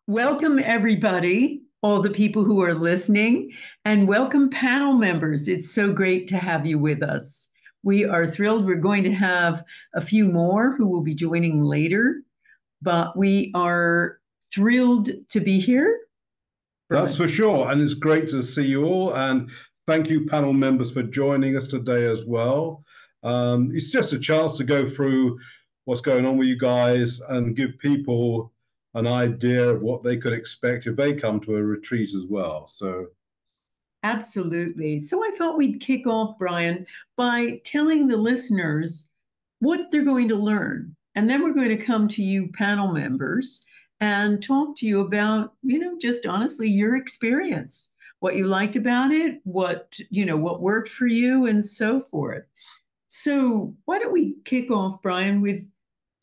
Welcome, everybody, all the people who are listening, and welcome, panel members. It's so great to have you with us. We are thrilled. We're going to have a few more who will be joining later, but we are thrilled to be here. That's Brian. for sure. And it's great to see you all. And thank you, panel members, for joining us today as well. It's just a chance to go through what's going on with you guys and give people an idea of what they could expect if they come to a retreat as well. So, Absolutely. So I thought we'd kick off, Brian, by telling the listeners what they're going to learn. And then we're going to come to you, panel members, and talk to you about, just honestly your experience, what you liked about it, what worked for you, and so forth. So why don't we kick off, Brian, with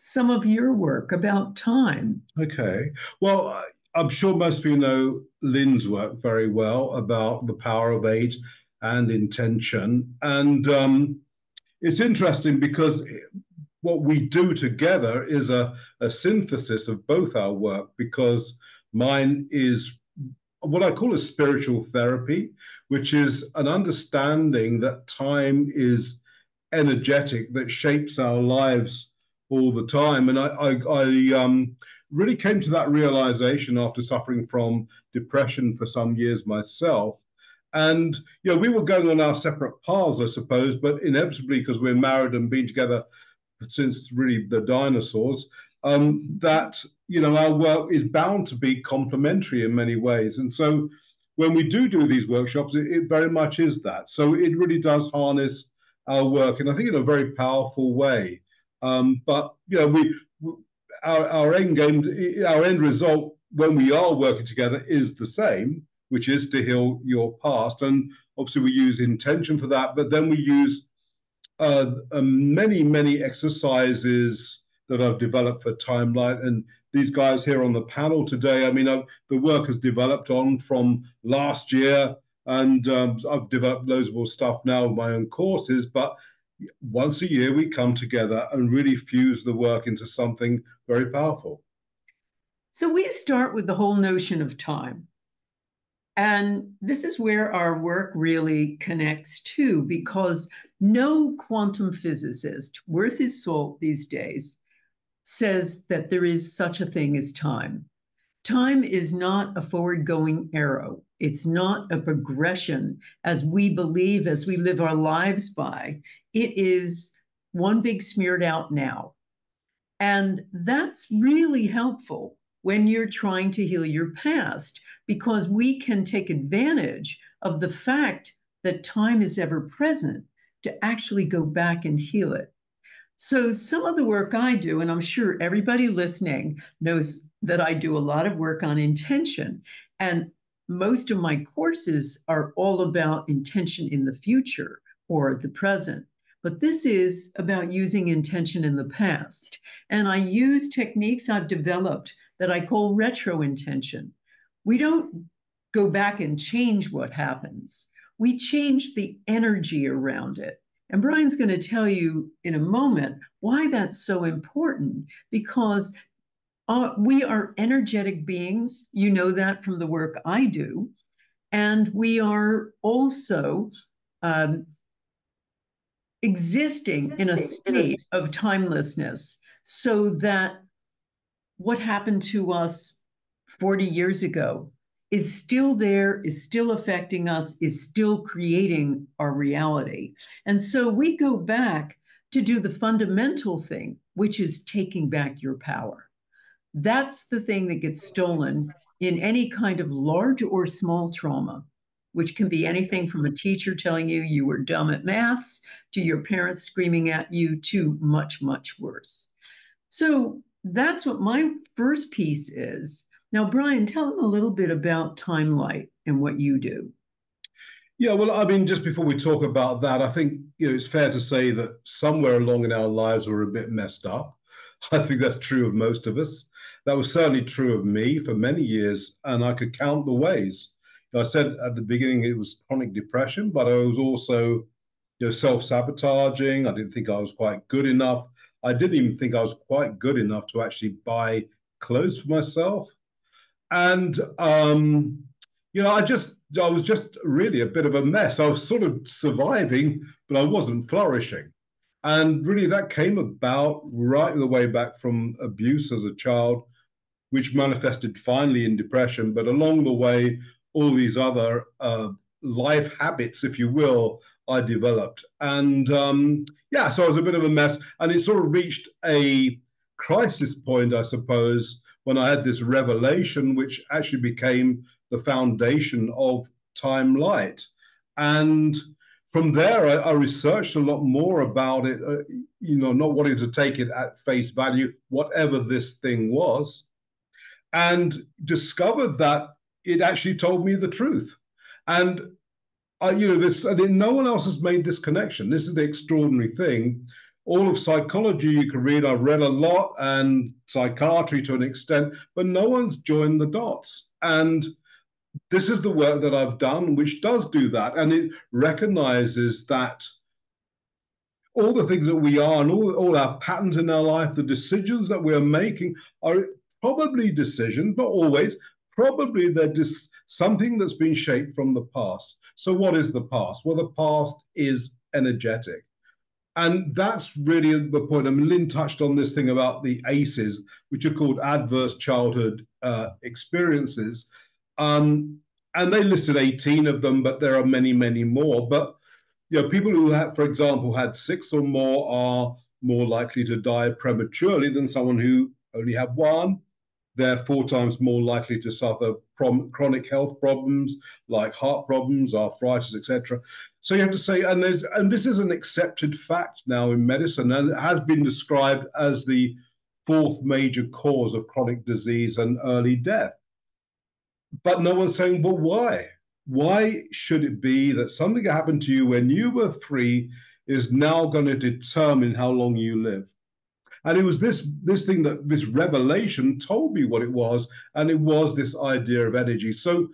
some of your work about time? okay. Well, I'm sure most of you know Lynn's work very well about the power of eight and intention. And it's interesting because what we do together is a synthesis of both our work because mine is what I call a spiritual therapy, which is an understanding that time is energetic, that shapes our lives all the time. And I really came to that realization after suffering from depression for some years myself. And we were going on our separate paths, I suppose, but inevitably, because we're married and been together since really the dinosaurs, that our work is bound to be complementary in many ways. And so when we do these workshops, it very much is that. So it really does harness our work, and I think in a very powerful way. But our end game, our end result when we are working together is the same, which is to heal your past. And obviously we use intention for that, but then we use many exercises that I've developed for Timelight. And these guys here on the panel today, I mean, the work has developed on from last year, and I've developed loads more stuff now in my own courses. But once a year, we come together and really fuse the work into something very powerful. So we start with the whole notion of time. And this is where our work really connects too, because no quantum physicist worth his salt these days says that there is such a thing as time. Time is not a forward going arrow. It's not a progression as we believe, as we live our lives by. It is one big smeared out now. And that's really helpful when you're trying to heal your past, because we can take advantage of the fact that time is ever present to actually go back and heal it. So, some of the work I do, and I'm sure everybody listening knows that I do a lot of work on intention, and most of my courses are all about intention in the future or the present. But this is about using intention in the past. And I use techniques I've developed that I call retro intention. We don't go back and change what happens, we change the energy around it. And Brian's going to tell you in a moment why that's so important, because we are energetic beings. You know that from the work I do. And we are also um, existing in a state of timelessness, so that what happened to us 40 years ago is still there, is still affecting us, is still creating our reality. And so we go back to do the fundamental thing, which is taking back your power. That's the thing that gets stolen in any kind of large or small trauma, which can be anything from a teacher telling you you were dumb at maths to your parents screaming at you to much worse. So that's what my first piece is. Now, Brian, tell them a little bit about Timelight and what you do. Yeah, well, I mean, just before we talk about that, I think it's fair to say that somewhere along in our lives we're a bit messed up. I think that's true of most of us. That was certainly true of me for many years, and I could count the ways. I said at the beginning it was chronic depression, but I was also, self-sabotaging. I didn't think I was quite good enough. I didn't even think I was quite good enough to actually buy clothes for myself. And I was just really a bit of a mess. I was sort of surviving, but I wasn't flourishing. And really, that came about right the way back from abuse as a child, which manifested finally in depression. But along the way, all these other life habits, if you will, I developed. And yeah, so I was a bit of a mess. And it sort of reached a crisis point, I suppose, when I had this revelation, which actually became the foundation of Time Light. And from there, I researched a lot more about it, not wanting to take it at face value, whatever this thing was, and discovered that it actually told me the truth. And no one else has made this connection. This is the extraordinary thing. All of psychology you can read, I've read a lot, and psychiatry to an extent, but no one's joined the dots. And this is the work that I've done, which does do that. And it recognizes that all the things that we are and all our patterns in our life, the decisions that we're making are probably decisions, not always, probably they're just something that's been shaped from the past. So what is the past? Well, the past is energetic. And that's really the point. I mean, Lynn touched on this thing about the ACEs, which are called adverse childhood experiences. And they listed 18 of them, but there are many, many more. But people who have, for example, had 6 or more are more likely to die prematurely than someone who only had 1. They're 4 times more likely to suffer from chronic health problems like heart problems, arthritis, etc. So you have to say, and this is an accepted fact now in medicine, and it has been described as the 4th major cause of chronic disease and early death. But no one's saying, well, why? Why should it be that something that happened to you when you were 3 is now going to determine how long you live? And it was this thing, that this revelation told me what it was, and it was this idea of energy. So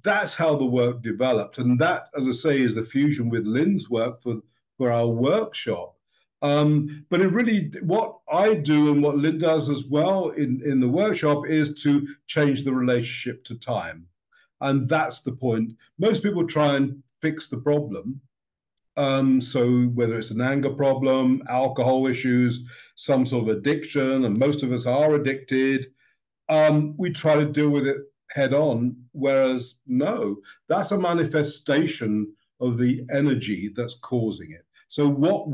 that's how the work developed. And that, as I say, is the fusion with Lynn's work for our workshop. But it really, what I do and what Lynn does as well in the workshop is to change the relationship to time. And that's the point. Most people try and fix the problem. So whether it's an anger problem, alcohol issues, some sort of addiction, and most of us are addicted, we try to deal with it head on. Whereas no, that's a manifestation of the energy that's causing it. So what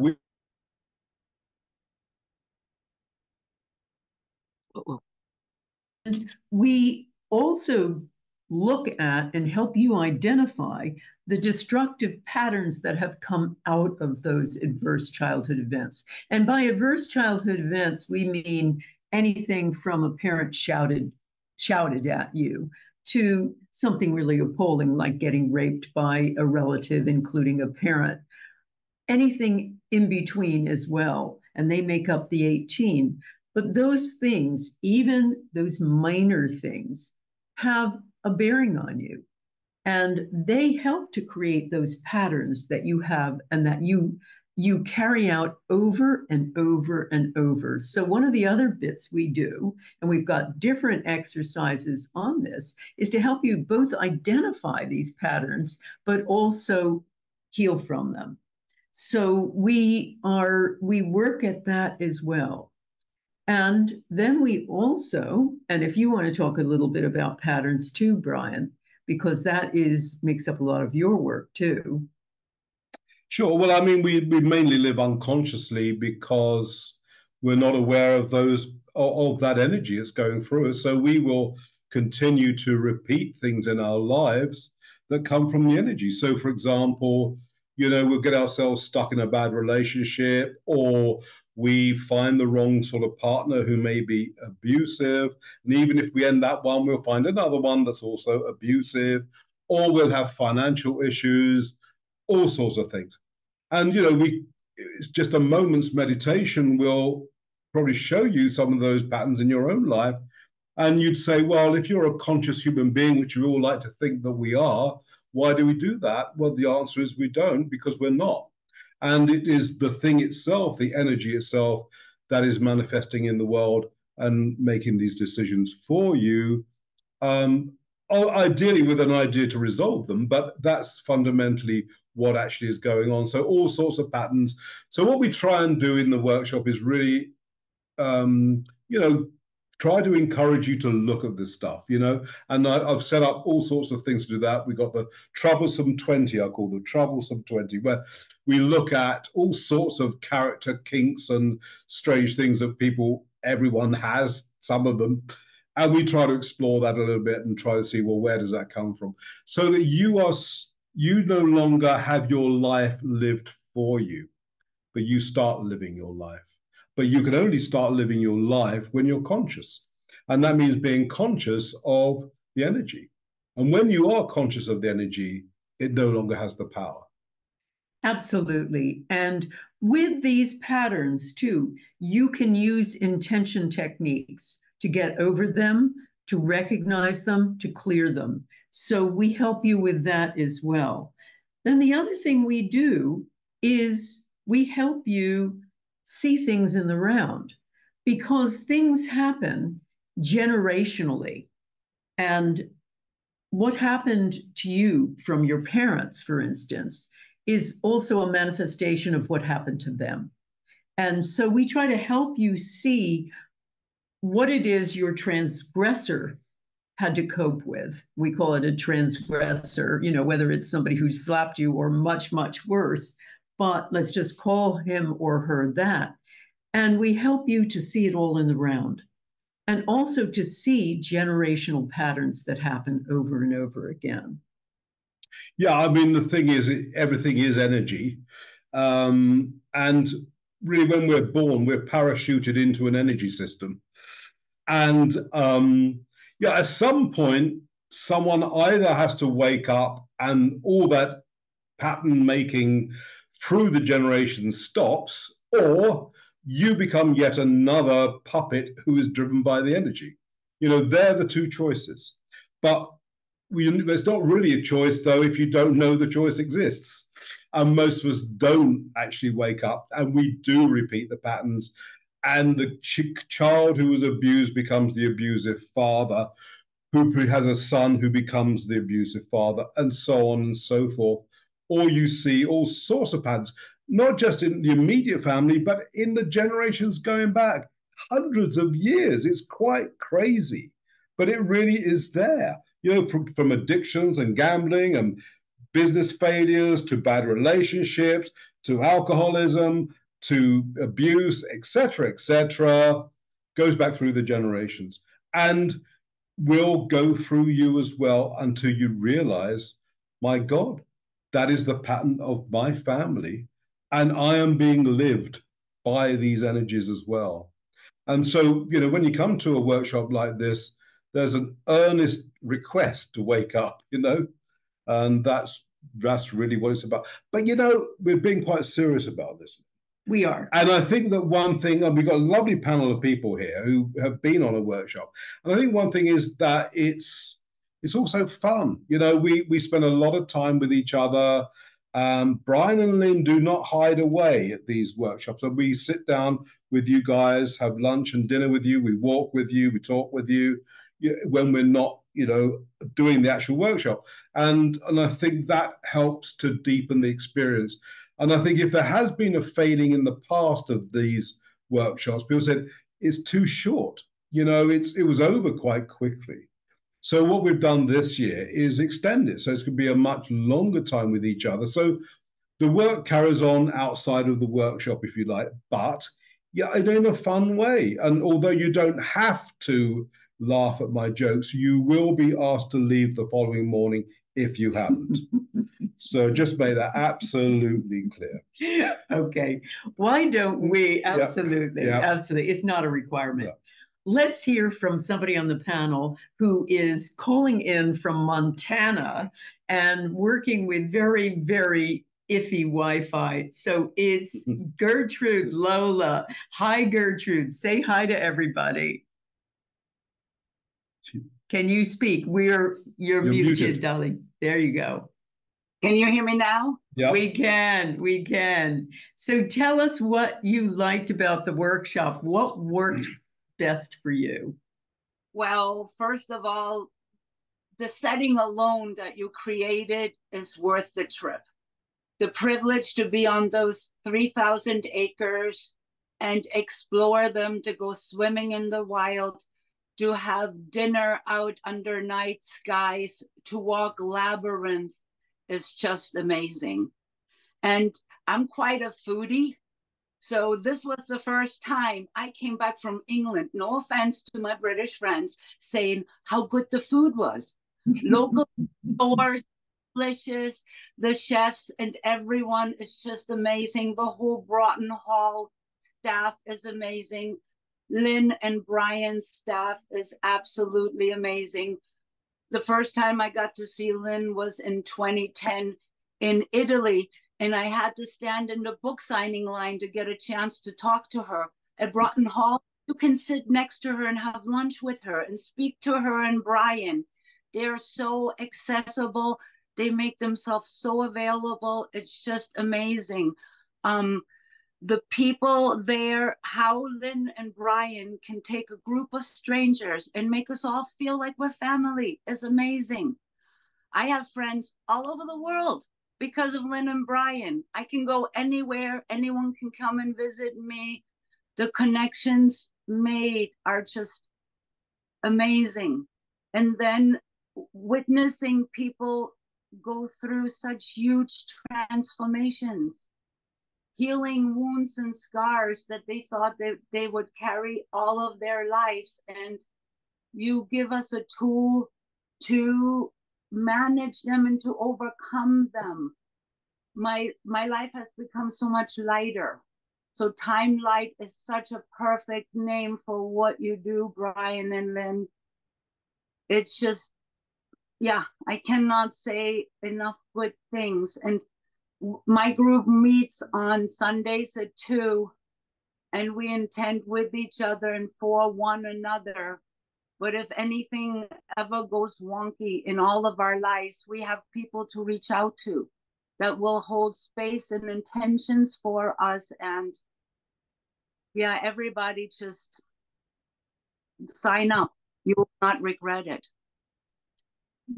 we also look at and help you identify the destructive patterns that have come out of those adverse childhood events. And by adverse childhood events, we mean anything from a parent shouted at you to something really appalling like getting raped by a relative, including a parent. Anything in between as well, and they make up the 18. But those things, even those minor things, have a bearing on you. And they help to create those patterns that you have and that you carry out over and over and over. So one of the other bits we do, and we've got different exercises on this, is to help you both identify these patterns, but also heal from them. So we work at that as well. And then we also, and if you want to talk a little bit about patterns too, Brian, because that makes up a lot of your work too. Sure. Well, I mean, we mainly live unconsciously because we're not aware of that energy that's going through us. So we will continue to repeat things in our lives that come from the energy. So, for example, we'll get ourselves stuck in a bad relationship, or we find the wrong sort of partner who may be abusive. And even if we end that one, we'll find another one that's also abusive, or we'll have financial issues, all sorts of things. And, it's just a moment's meditation will probably show you some of those patterns in your own life. And you'd say, well, if you're a conscious human being, which we all like to think that we are, why do we do that? Well, the answer is we don't, because we're not. And it is the thing itself, the energy itself, that is manifesting in the world and making these decisions for you. ideally with an idea to resolve them, but that's fundamentally what actually is going on. So all sorts of patterns. So what we try and do in the workshop is really, you know, try to encourage you to look at this stuff, you know, and I've set up all sorts of things to do that. We got the Troublesome 20, I call the Troublesome 20, where we look at all sorts of character kinks and strange things that everyone has, some of them, and we try to explore that a little bit and try to see, well, where does that come from? So that you no longer have your life lived for you, but you start living your life. But you can only start living your life when you're conscious. And that means being conscious of the energy. And when you are conscious of the energy, it no longer has the power. Absolutely. And with these patterns, too, you can use intention techniques to get over them, to recognize them, to clear them. So we help you with that as well. Then the other thing we do is we help you see things in the round because things happen generationally. And what happened to you from your parents, for instance, is also a manifestation of what happened to them. And so we try to help you see what it is your transgressor had to cope with. We call it a transgressor, you know, whether it's somebody who slapped you or much, much worse, but let's just call him or her that. And we help you to see it all in the round and also to see generational patterns that happen over and over again. Yeah, I mean, the thing is, everything is energy. And really, when we're born, we're parachuted into an energy system. And yeah, at some point, someone either has to wake up and all that pattern making through the generations stops, or you become yet another puppet who is driven by the energy. You know, they're the two choices. But it's not really a choice, though, if you don't know the choice exists. And most of us don't actually wake up, and we do repeat the patterns. And the child who was abused becomes the abusive father, who has a son who becomes the abusive father, and so on and so forth. Or you see all sorts of patterns, not just in the immediate family, but in the generations going back hundreds of years. It's quite crazy, but it really is there. You know, from addictions and gambling and business failures to bad relationships to alcoholism to abuse, etc., goes back through the generations and will go through you as well until you realize, my God, that is the pattern of my family, and I am being lived by these energies as well. And so, you know, when you come to a workshop like this, there's an earnest request to wake up, you know, and that's really what it's about. But, you know, we're being quite serious about this. We are. And I think that one thing, and we've got a lovely panel of people here who have been on a workshop. And I think one thing is that it's also fun. You know, we spend a lot of time with each other. Brian and Lynn do not hide away at these workshops. And we sit down with you guys, have lunch and dinner with you. We walk with you, we talk with you when we're not, you know, doing the actual workshop. And I think that helps to deepen the experience. And I think if there has been a fading in the past of these workshops, people said it's too short. You know, it was over quite quickly. So what we've done this year is extend it. So it's going to be a much longer time with each other. So the work carries on outside of the workshop, if you like, but yeah, in a fun way. And although you don't have to laugh at my jokes, you will be asked to leave the following morning if you haven't. So just make that absolutely clear. Okay. Why don't we? Absolutely. Yep. Absolutely. It's not a requirement. Yep. Let's hear from somebody on the panel who is calling in from Montana and working with very, very iffy Wi-Fi. So it's Gertrude Lola. Hi, Gertrude. Say hi to everybody. Can you speak? You're muted, darling. There you go. Can you hear me now? Yeah. We can. So tell us what you liked about the workshop. What worked best for you? Well, first of all, the setting alone that you created is worth the trip. The privilege to be on those 3,000 acres and explore them, to go swimming in the wild, to have dinner out under night skies, to walk labyrinth is just amazing. And I'm quite a foodie. So this was the first time I came back from England, no offense to my British friends, saying how good the food was. Local stores, delicious, the chefs and everyone is just amazing. The whole Broughton Hall staff is amazing. Lynn and Brian's staff is absolutely amazing. The first time I got to see Lynn was in 2010 in Italy, and I had to stand in the book signing line to get a chance to talk to her. At Broughton Hall, you can sit next to her and have lunch with her and speak to her and Brian. They're so accessible. They make themselves so available. It's just amazing. The people there, how Lynn and Brian can take a group of strangers and make us all feel like we're family is amazing. I have friends all over the world because of Lynn and Brian. I can go anywhere, anyone can come and visit me. The connections made are just amazing. And then witnessing people go through such huge transformations, healing wounds and scars that they thought they would carry all of their lives. And you give us a tool to manage them and to overcome them. My life has become so much lighter. So Time Light is such a perfect name for what you do, Brian and Lynn. It's just, yeah, I cannot say enough good things. And my group meets on Sundays at 2, and we intend with each other and for one another. But if anything ever goes wonky in all of our lives, we have people to reach out to that will hold space and intentions for us. And yeah, everybody just sign up. You will not regret it.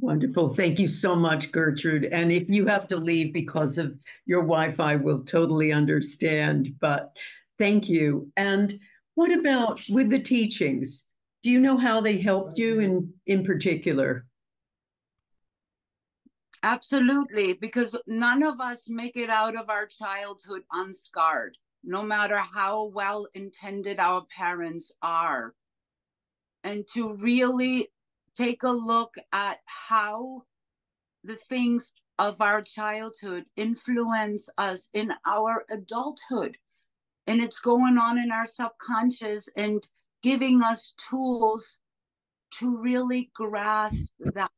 Wonderful. Thank you so much, Gertrude. And if you have to leave because of your Wi-Fi, we'll totally understand. But thank you. And what about with the teachings? Do you know how they helped you in particular? Absolutely, because none of us make it out of our childhood unscarred, no matter how well intended our parents are. And to really take a look at how the things of our childhood influence us in our adulthood. And it's going on in our subconscious and giving us tools to really grasp that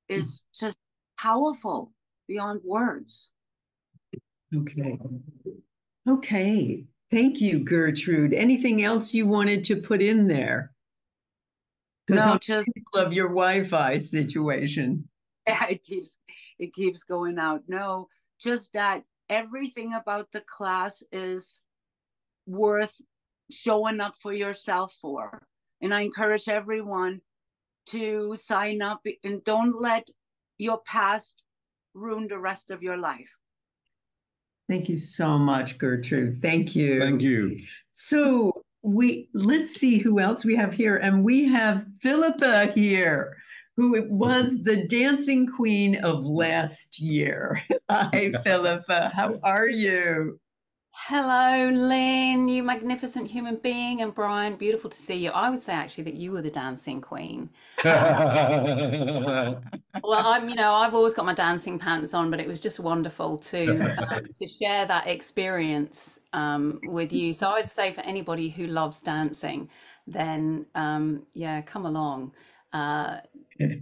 is just powerful beyond words. Okay. Okay. Thank you, Gertrude. Anything else you wanted to put in there? Because No, I'm just of your Wi-Fi situation. yeah, it keeps going out. No, just that everything about the class is worth showing up for yourself for. And I encourage everyone to sign up and don't let your past ruin the rest of your life. Thank you so much, Gertrude. Thank you. Thank you. So let's see who else we have here. And we have Philippa here, who was the dancing queen of last year. Hi, Philippa. How are you? Hello, Lynn, you magnificent human being, and Brian, beautiful to see you. I would say actually that you were the dancing queen. Well, I've always got my dancing pants on, but it was just wonderful to share that experience with you. So I'd say for anybody who loves dancing, then yeah, come along. You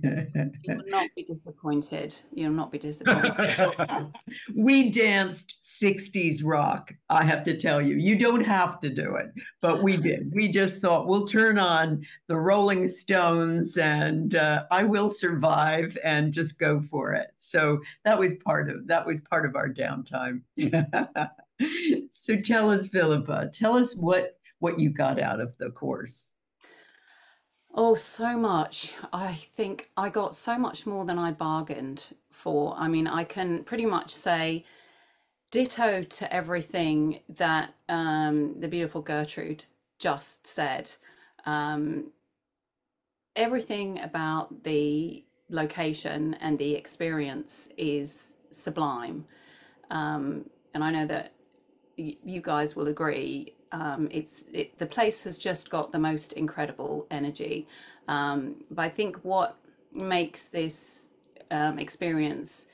will not be disappointed. You'll not be disappointed. We danced 60s rock, I have to tell you. You don't have to do it, but we did. We just thought we'll turn on the Rolling Stones and I Will Survive and just go for it. So that was part of our downtime. So tell us, Philippa, tell us what you got out of the course. Oh, so much. I think I got so much more than I bargained for. I mean, I can pretty much say ditto to everything that the beautiful Gertrude just said. Um, Everything about the location and the experience is sublime. And I know that you guys will agree. The place has just got the most incredible energy. But I think what makes this experience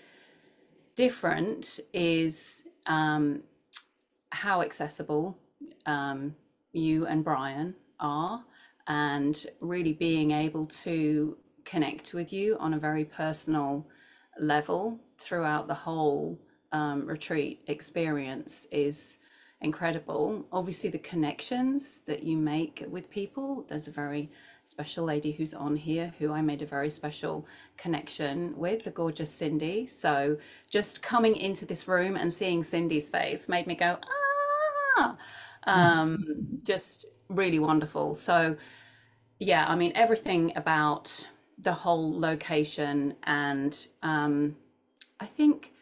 different is how accessible you and Brian are, and really being able to connect with you on a very personal level throughout the whole retreat experience is incredible. Obviously, the connections that you make with people, there's a very special lady who's on here who I made a very special connection with, the gorgeous Cindy. So just coming into this room and seeing Cindy's face made me go, ah, just really wonderful. So yeah, I mean, everything about the whole location. And I think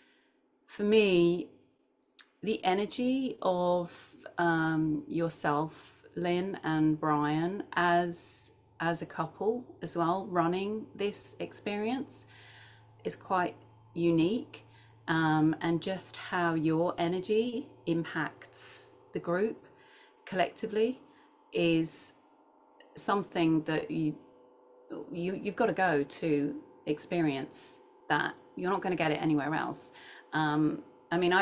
for me, the energy of yourself, Lynn and Brian, as a couple as well, running this experience is quite unique. And just how your energy impacts the group collectively is something that you've got to go to experience that. You're not going to get it anywhere else. I mean,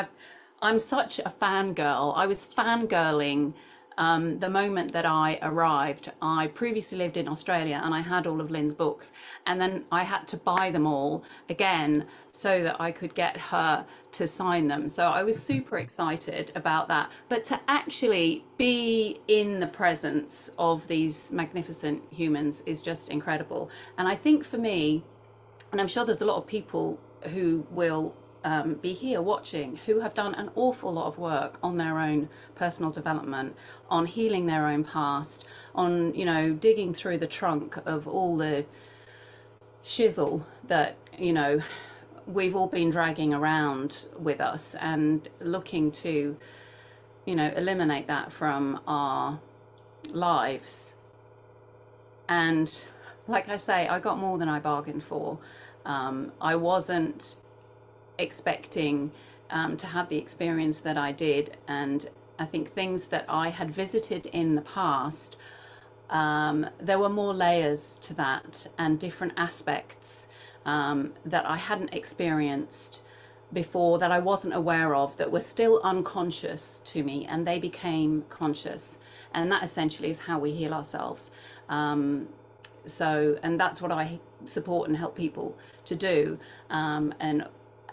I'm such a fangirl. I was fangirling the moment that I arrived. I previously lived in Australia and I had all of Lynn's books, and then I had to buy them all again so that I could get her to sign them. So I was super excited about that. But to actually be in the presence of these magnificent humans is just incredible. And I think for me, and I'm sure there's a lot of people who will be here watching who have done an awful lot of work on their own personal development, on healing their own past, on, you know, digging through the trunk of all the shizzle that, you know, we've all been dragging around with us, and looking to, you know, eliminate that from our lives. And like I say, I got more than I bargained for. I wasn't expecting to have the experience that I did. And I think things that I had visited in the past, there were more layers to that and different aspects that I hadn't experienced before, that I wasn't aware of, that were still unconscious to me, and they became conscious. And that essentially is how we heal ourselves. And that's what I support and help people to do.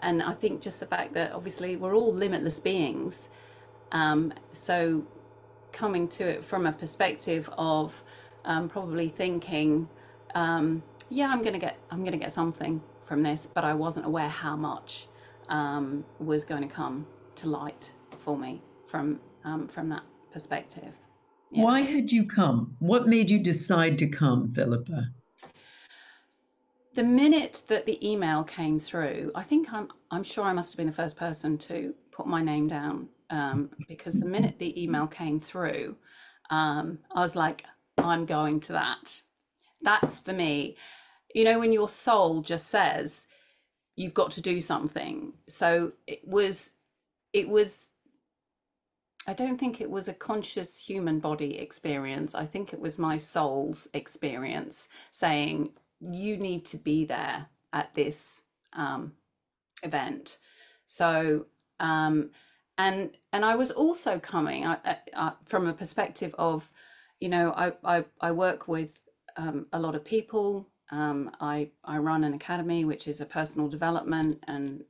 And I think just the fact that obviously we're all limitless beings. So coming to it from a perspective of probably thinking, yeah, I'm gonna get something from this, but I wasn't aware how much was going to come to light for me from that perspective. Yeah. Why had you come? What made you decide to come, Philippa? The minute that the email came through, I think I'm sure I must have been the first person to put my name down, because the minute the email came through, I was like, I'm going to that. That's for me. You know, when your soul just says you've got to do something. So it was, I don't think it was a conscious human body experience. I think it was my soul's experience saying, you need to be there at this event. So and I was also coming from a perspective of, you know, I work with a lot of people. I run an academy, which is a personal development and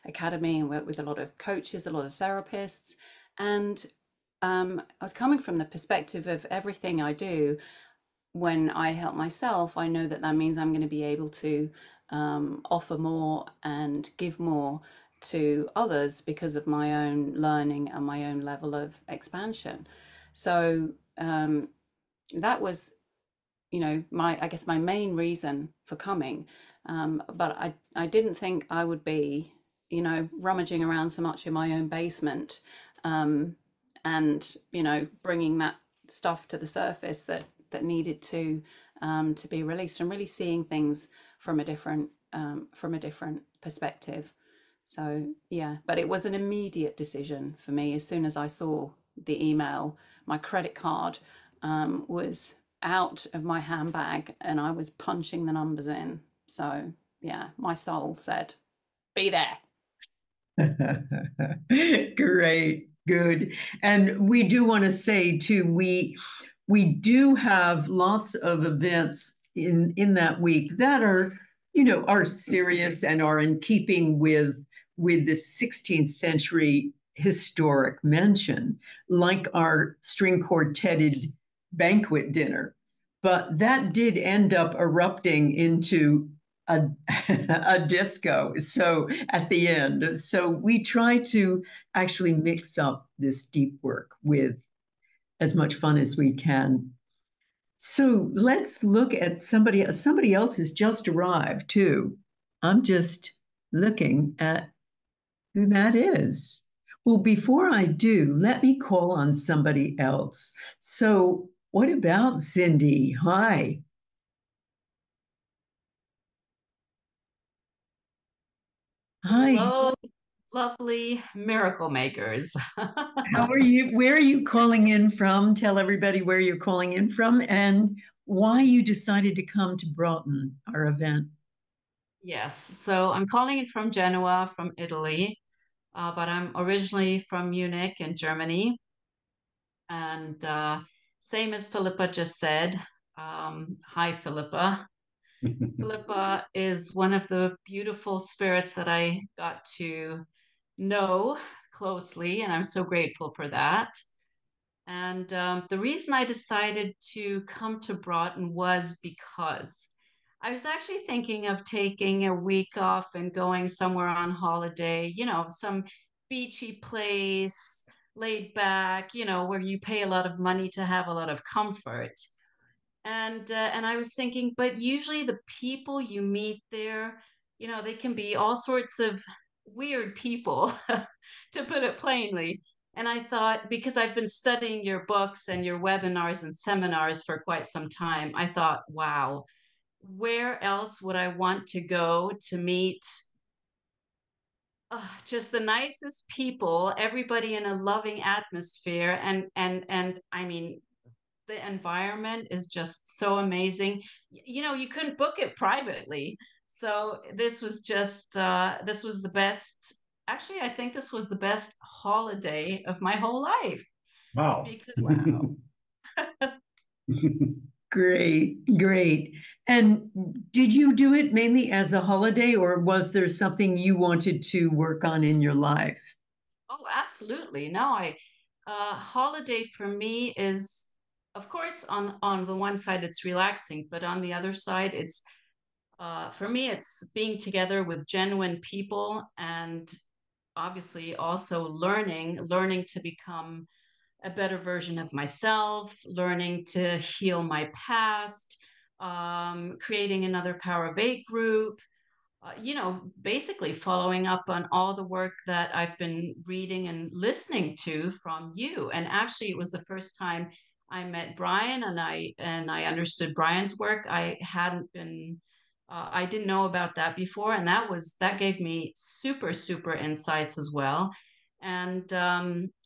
academy, and work with a lot of coaches, a lot of therapists. And I was coming from the perspective of everything I do. When I help myself, I know that means I'm going to be able to offer more and give more to others because of my own learning and my own level of expansion. So that was you know, I guess my main reason for coming. But I didn't think I would be, you know, rummaging around so much in my own basement, and, you know, bringing that stuff to the surface that needed to be released, and really seeing things from a different perspective. So yeah, but it was an immediate decision for me. As soon as I saw the email, my credit card was out of my handbag and I was punching the numbers in. So yeah, my soul said, be there. Great, good. And we do want to say too, we do have lots of events in that week that are, you know, are serious and are in keeping with the 16th century historic mention, like our string quartetted banquet dinner. But that did end up erupting into a, a disco. So at the end, so we try to actually mix up this deep work with as much fun as we can. So let's look at somebody. Somebody else has just arrived too. I'm just looking at who that is. Well, before I do, let me call on somebody else. So, what about Cindy? Hi. Hi. Hello, lovely miracle makers. How are you? Where are you calling in from? Tell everybody where you're calling in from and why you decided to come to Broughton, our event. Yes, so I'm calling in from Genoa, from Italy, but I'm originally from Munich in Germany. And same as Philippa just said, hi, Philippa. Philippa is one of the beautiful spirits that I got to know closely, and I'm so grateful for that. And the reason I decided to come to Broughton was because I was actually thinking of taking a week off and going somewhere on holiday, you know, some beachy place, laid back, you know, where you pay a lot of money to have a lot of comfort. And I was thinking, but usually the people you meet there, you know, they can be all sorts of weird people, to put it plainly. And I thought, because I've been studying your books and your webinars and seminars for quite some time, I thought, wow, where else would I want to go to meet just the nicest people, everybody in a loving atmosphere, and I mean, the environment is just so amazing. You know, you couldn't book it privately. So this was just this was the best. Actually, I think this was the best holiday of my whole life Wow. because Wow. Great, great. And did you do it mainly as a holiday, or was there something you wanted to work on in your life? oh, absolutely. No, I holiday for me is, of course, on the one side it's relaxing, but on the other side it's for me it's being together with genuine people, and obviously also learning to become a better version of myself, learning to heal my past, creating another Power of Eight group, you know, basically following up on all the work that I've been reading and listening to from you. And actually, it was the first time I met Brian, and I understood Brian's work. I didn't know about that before, and that gave me super insights as well. And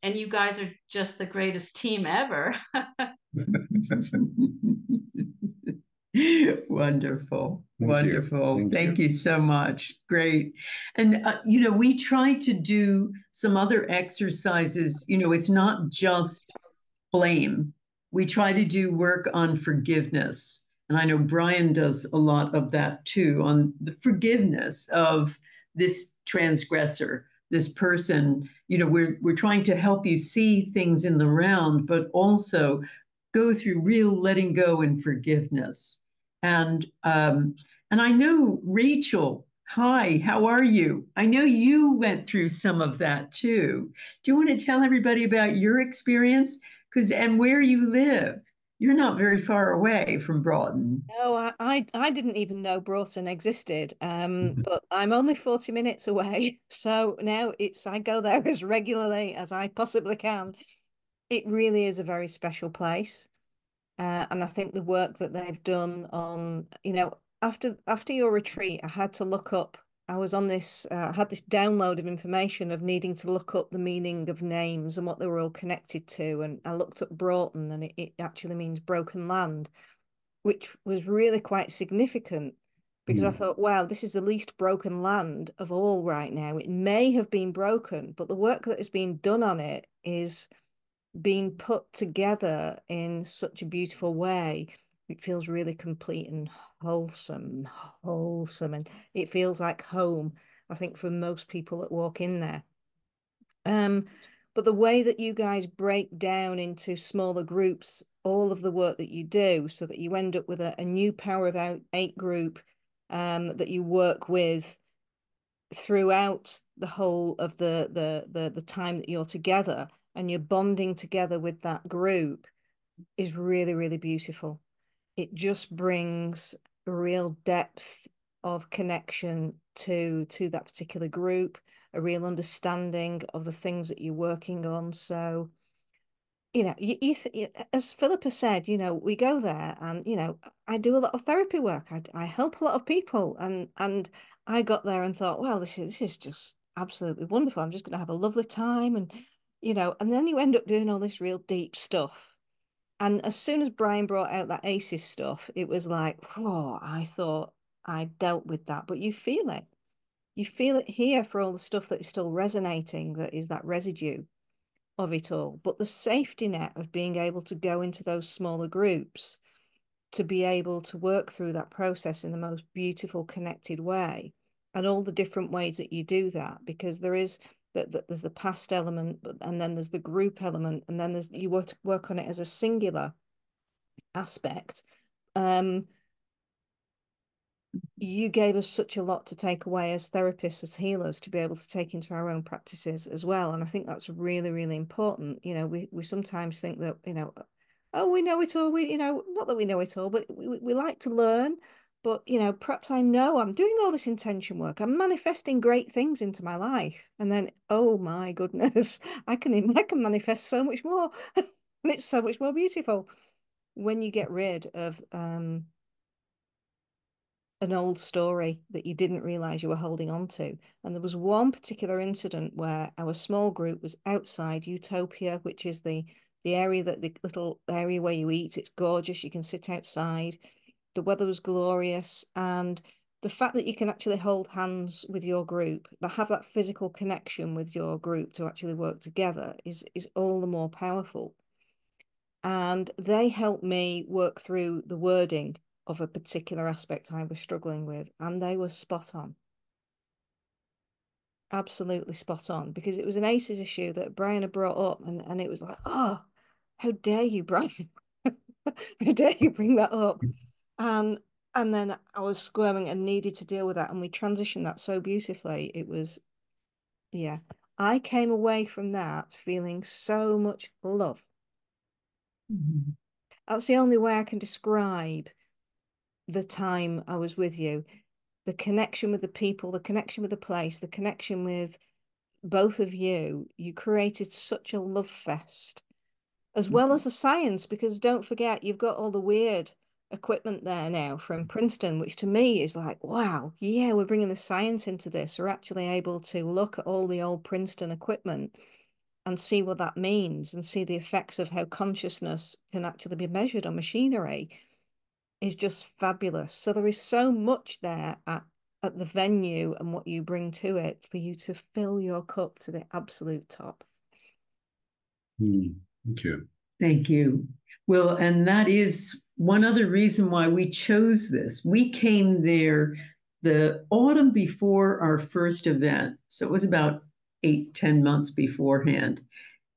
you guys are just the greatest team ever. Wonderful, Thank you. wonderful. Thank you. You so much. Great. And, you know, we try to do some other exercises. You know, it's not just blame. We try to do work on forgiveness. And I know Brian does a lot of that too, on the forgiveness of this transgressor, this person. You know, we're trying to help you see things in the round, but also go through real letting go and forgiveness. And I know Rachel. Hi, how are you? I know you went through some of that too. Do you want to tell everybody about your experience? Because and where you live? You're not very far away from Broughton. No, I didn't even know Broughton existed. But I'm only 40 minutes away. So now I go there as regularly as I possibly can. It really is a very special place. And I think the work that they've done on, after your retreat, I had to look up. I was on this, had this download of information of needing to look up the meaning of names and what they were all connected to. And I looked up Broughton, and it actually means broken land, which was really quite significant because I thought, wow, this is the least broken land of all right now. It may have been broken, but the work that has been done on it is being put together in such a beautiful way. It feels really complete and wholesome, and it feels like home, I think, for most people that walk in there. But the way that you guys break down into smaller groups all of the work that you do, so that you end up with a new Power of Eight group that you work with throughout the whole of the time that you're together, and you're bonding together with that group, is really, really beautiful. It just brings a real depth of connection to that particular group, a real understanding of the things that you're working on. So, as Philippa said, we go there, and I do a lot of therapy work. I help a lot of people, and I got there and thought, well, this is just absolutely wonderful. I'm just going to have a lovely time, and and then you end up doing all this real deep stuff. And as soon as Brian brought out that ACEs stuff, it was like, oh, I thought I dealt with that, but you feel it. You feel it here for all the stuff that is still resonating, that is that residue of it all. But the safety net of being able to go into those smaller groups, to be able to work through that process in the most beautiful, connected way, and all the different ways that you do that, because there's the past element, and then there's the group element, and then you work on it as a singular aspect. You gave us such a lot to take away as therapists, as healers, to be able to take into our own practices as well. And I think that's really, really important. We sometimes think that, oh, we know it all. Not that we know it all, but we like to learn. But, perhaps I know I'm doing all this intention work. I'm manifesting great things into my life. And then, oh my goodness, I can manifest so much more. And it's so much more beautiful when you get rid of an old story that you didn't realize you were holding on to. And there was one particular incident where our small group was outside Utopia, which is the area, the little area where you eat. It's gorgeous. You can sit outside. The weather was glorious. And the fact that you can actually hold hands with your group, that have that physical connection with your group to actually work together, is all the more powerful. And they helped me work through the wording of a particular aspect I was struggling with, and they were spot on. Absolutely spot on, because it was an ACEs issue that Brian had brought up, and it was like, oh, how dare you, Brian? How dare you bring that up? And then I was squirming and needed to deal with that, and we transitioned that so beautifully. It was, yeah, I came away from that feeling so much love. Mm-hmm. That's the only way I can describe the time I was with you. The connection with the people, the connection with the place, the connection with both of you. You created such a love fest, as well as the science, because don't forget, you've got all the weird equipment there now from Princeton, which to me is like, wow, yeah, we're bringing the science into this. We're actually able to look at all the old Princeton equipment and see what that means, and see the effects of how consciousness can actually be measured on machinery. Is just fabulous. So there is so much there at the venue and what you bring to it for you to fill your cup to the absolute top. Thank you. Thank you. Well, and that is one other reason why we chose this. We came there the autumn before our first event. So it was about 8-10 months beforehand.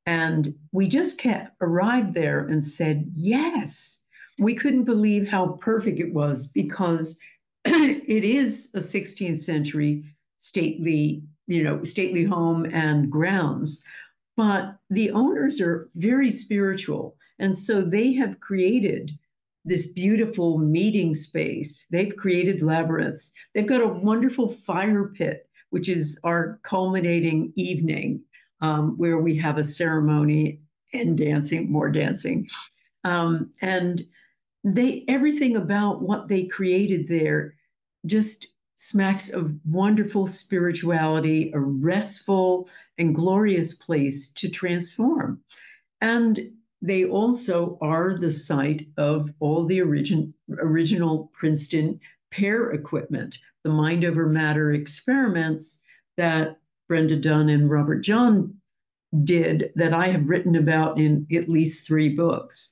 And we just arrived there and said, yes. We couldn't believe how perfect it was, because it is a 16th century stately home and grounds. But the owners are very spiritual, And so they have created this beautiful meeting space. They've created labyrinths. They've got a wonderful fire pit, which is our culminating evening, where we have a ceremony and dancing, more dancing. And everything about what they created there just smacks of wonderful spirituality, a restful and glorious place to transform. And they also are the site of all the original Princeton pair equipment, the mind over matter experiments that Brenda Dunn and Robert John did, that I have written about in at least 3 books.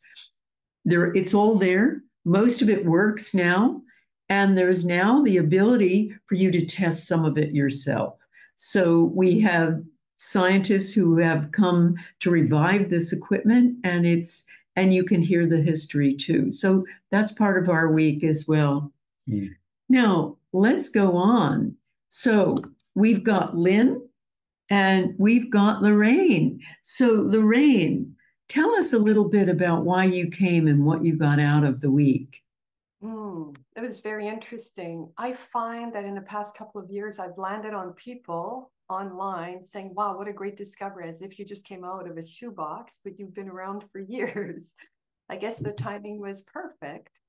It's all there. Most of it works now. And there's now the ability for you to test some of it yourself. So we have scientists who have come to revive this equipment, and you can hear the history too. So that's part of our week as well. Mm. Now, let's go on. So we've got Lynn and we've got Lorraine. So Lorraine, tell us a little bit about why you came and what you got out of the week. It was very interesting. I find that in the past couple of years, I've landed on people online saying, wow, what a great discovery, as if you just came out of a shoebox, but you've been around for years. I guess the timing was perfect.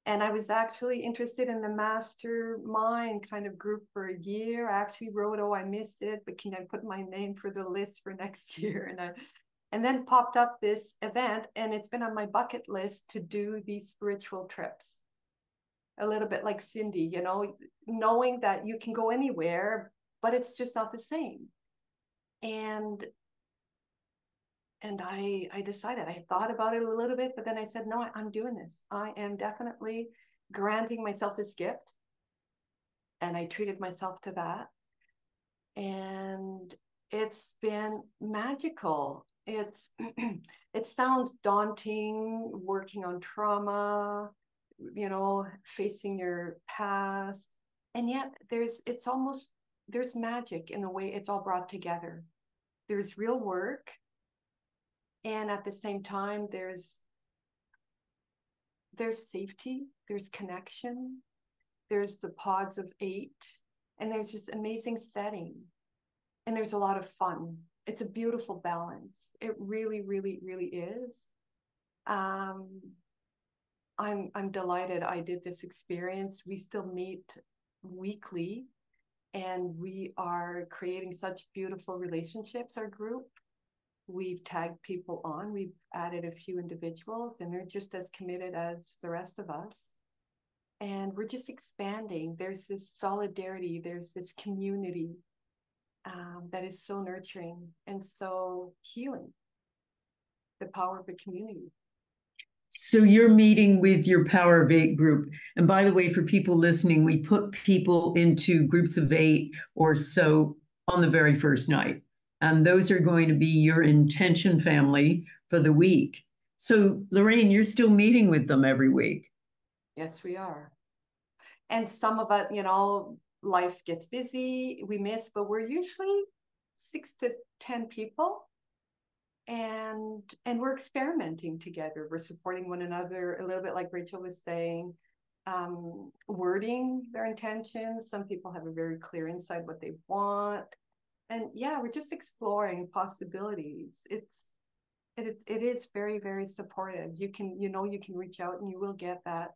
And I was actually interested in the mastermind kind of group for a year. I actually wrote, oh, I missed it, but can I put my name for the list for next year? And then popped up this event, and it's been on my bucket list to do these spiritual trips. A little bit like Cindy, you know, knowing that you can go anywhere, but it's just not the same. And I decided, I thought about it a little bit, but then I said, no, I'm doing this. I am definitely granting myself this gift. And I treated myself to that. And it's been magical. It sounds daunting, working on trauma, you know, facing your past. And yet there's magic in the way it's all brought together. There's real work. And at the same time, there's safety, there's connection, there's the pods of 8, and there's just amazing setting. And there's a lot of fun. It's a beautiful balance. It really, really, really is. I'm delighted I did this experience. We still meet weekly, and we are creating such beautiful relationships, our group. We've tagged people on, we've added a few individuals, and they're just as committed as the rest of us. And we're just expanding. There's this solidarity, there's this community that is so nurturing and so healing, the power of the community. So you're meeting with your Power of 8 group. And by the way, for people listening, we put people into groups of 8 or so on the very first night. And those are going to be your intention family for the week. So Lorraine, you're still meeting with them every week. Yes, we are. And some of it, you know, life gets busy, we miss, but we're usually 6 to 10 people. And we're experimenting together. We're supporting one another, a little bit like Rachel was saying, wording their intentions. Some people have a very clear insight what they want. And yeah, we're just exploring possibilities. It is very, very supportive. You can reach out and you will get that.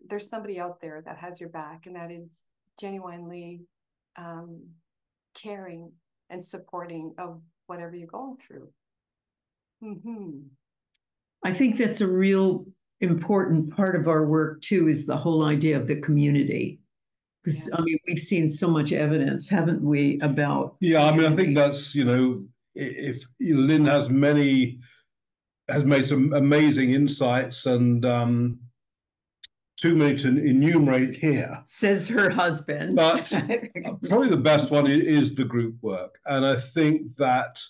There's somebody out there that has your back, and that is genuinely caring and supporting of whatever you're going through. Mm-hmm. I think that's a real important part of our work too, is the whole idea of the community. Because I mean, we've seen so much evidence, haven't we, about... Yeah, I mean, I think that's, you know, if Lynn has made some amazing insights, and too many to enumerate here. Says her husband. But probably the best one is the group work. And I think that,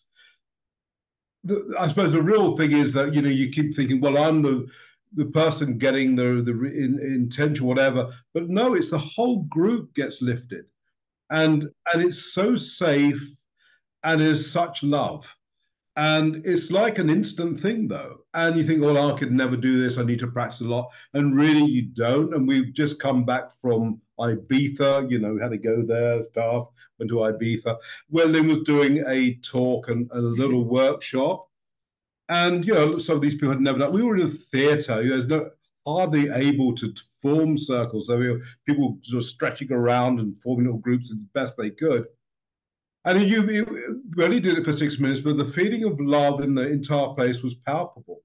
I suppose the real thing is that, you know, you keep thinking, well, I'm the person getting the intention, whatever. But no, it's the whole group gets lifted. And it's so safe, and is such love. And it's like an instant thing, though. And you think, well, I could never do this. I need to practice a lot. And really, you don't. And we've just come back from Ibiza. You know, we had to go there, staff went to Ibiza, where Lynn was doing a talk and a little workshop. And, you know, some of these people had never done. We were in a theatre. There's no hardly able to form circles. So we were, people sort of stretching around and forming little groups as best they could. And you really did it for 6 minutes, but the feeling of love in the entire place was palpable.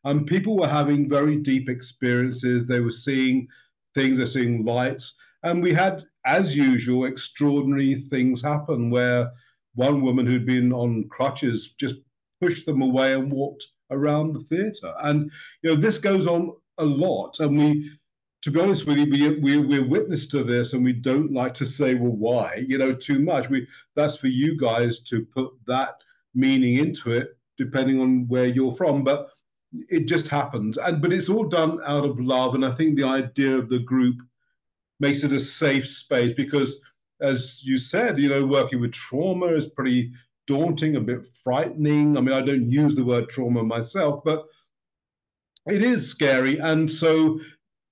And people were having very deep experiences. They were seeing things, they're seeing lights. And we had, as usual, extraordinary things happen where one woman who'd been on crutches just pushed them away and walked around the theatre. And, you know, this goes on a lot. And we, to be honest with you, we're witness to this, and we don't like to say, well, why, you know, too much. That's for you guys to put that meaning into it, depending on where you're from. But it just happens. But it's all done out of love. And I think the idea of the group makes it a safe space because, as you said, you know, working with trauma is pretty daunting, a bit frightening. I mean, I don't use the word trauma myself, but it is scary. And so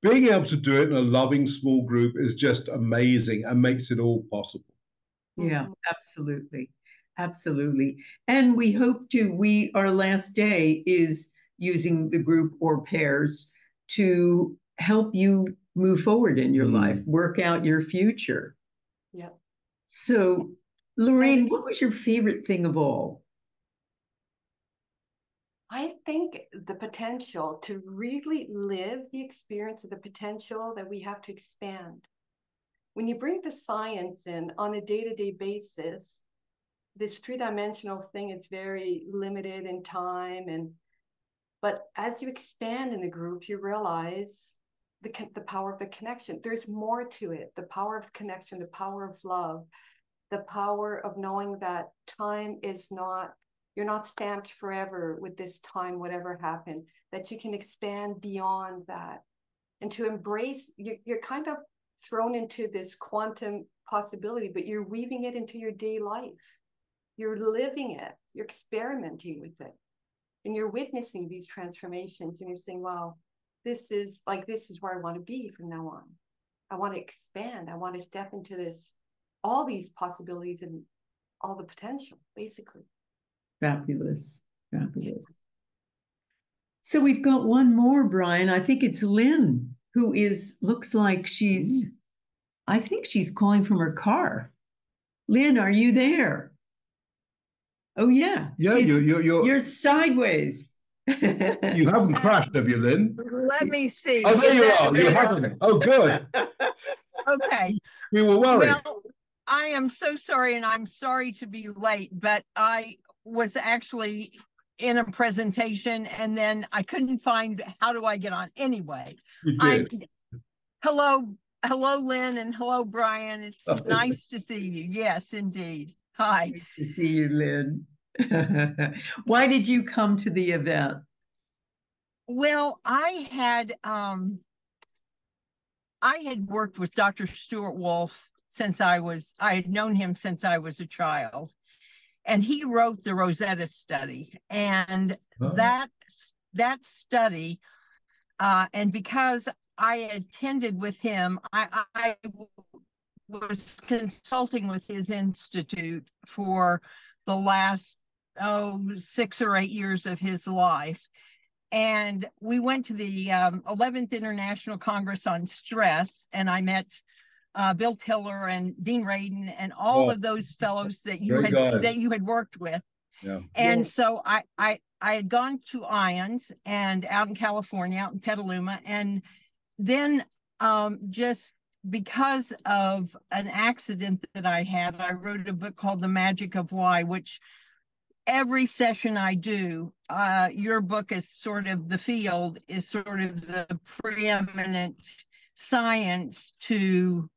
being able to do it in a loving small group is just amazing and makes it all possible. Yeah, absolutely. Absolutely. And we hope to, our last day is using the group or pairs to help you move forward in your life, work out your future. Yeah. So, Lorraine, what was your favorite thing of all? I think the potential to really live the experience of the potential that we have to expand. When you bring the science in on a day-to-day basis, this three-dimensional thing is very limited in time, but as you expand in the group, you realize the power of the connection. There's more to it. The power of connection, the power of love, the power of knowing that time is not, you're not stamped forever with this time, whatever happened, that you can expand beyond that. And to embrace, you're kind of thrown into this quantum possibility, but you're weaving it into your day life. You're living it, you're experimenting with it. And you're witnessing these transformations and you're saying, wow, this is where I want to be from now on. I want to expand. I want to step into this, all these possibilities and all the potential, basically. Fabulous. Fabulous. So we've got one more, Brian. I think it's Lynn, who looks like I think she's calling from her car. Lynn, are you there? Oh, yeah. Yeah, you're sideways. You haven't crashed, have you, Lynn? Let me see. Oh, there you are. You haven't. Oh, good. Okay. We were worried. Well, I am so sorry, and I'm sorry to be late, but I was actually in a presentation, and then I couldn't find how do I get on. Anyway, You did. Hello, Lynn, and hello, Brian. It's nice to see you. Yes, indeed. Hi. Nice to see you, Lynn. Why did you come to the event? Well, I had worked with Dr. Stuart Wolf since I had known him since I was a child, and he wrote the Rosetta Study, and that study, and because I attended with him, I was consulting with his institute for the last 6 or 8 years of his life. And we went to the 11th International Congress on Stress, and I met Bill Tiller and Dean Radin and all of those fellows that you had worked with. Yeah. And so I had gone to IONS and out in California, out in Petaluma, and then just because of an accident that I had, I wrote a book called The Magic of Why, which every session I do, your book is sort of the field, is sort of the preeminent science to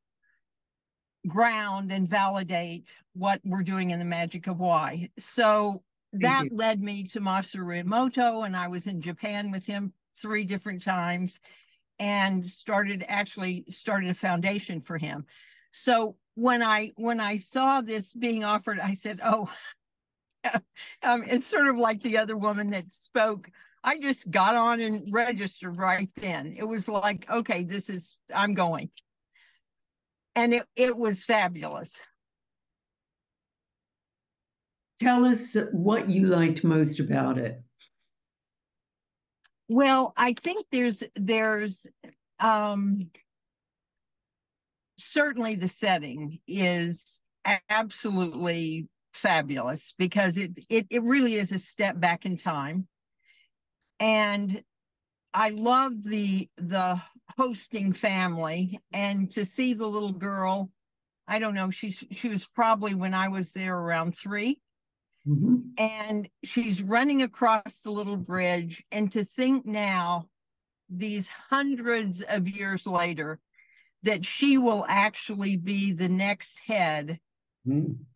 ground and validate what we're doing in The Magic of Why. So that led me to Masaru Emoto, and I was in Japan with him 3 different times and started a foundation for him. So when I saw this being offered, I said, oh, It's sort of like the other woman that spoke. I just got on and registered right then. It was like, okay, I'm going. And it was fabulous. Tell us what you liked most about it. Well, I think there's certainly the setting is absolutely fabulous because it really is a step back in time. And I love the hosting family, and to see the little girl, I don't know, she was probably, when I was there, around 3. Mm-hmm. And she's running across the little bridge, and to think now, these hundreds of years later, that she will actually be the next head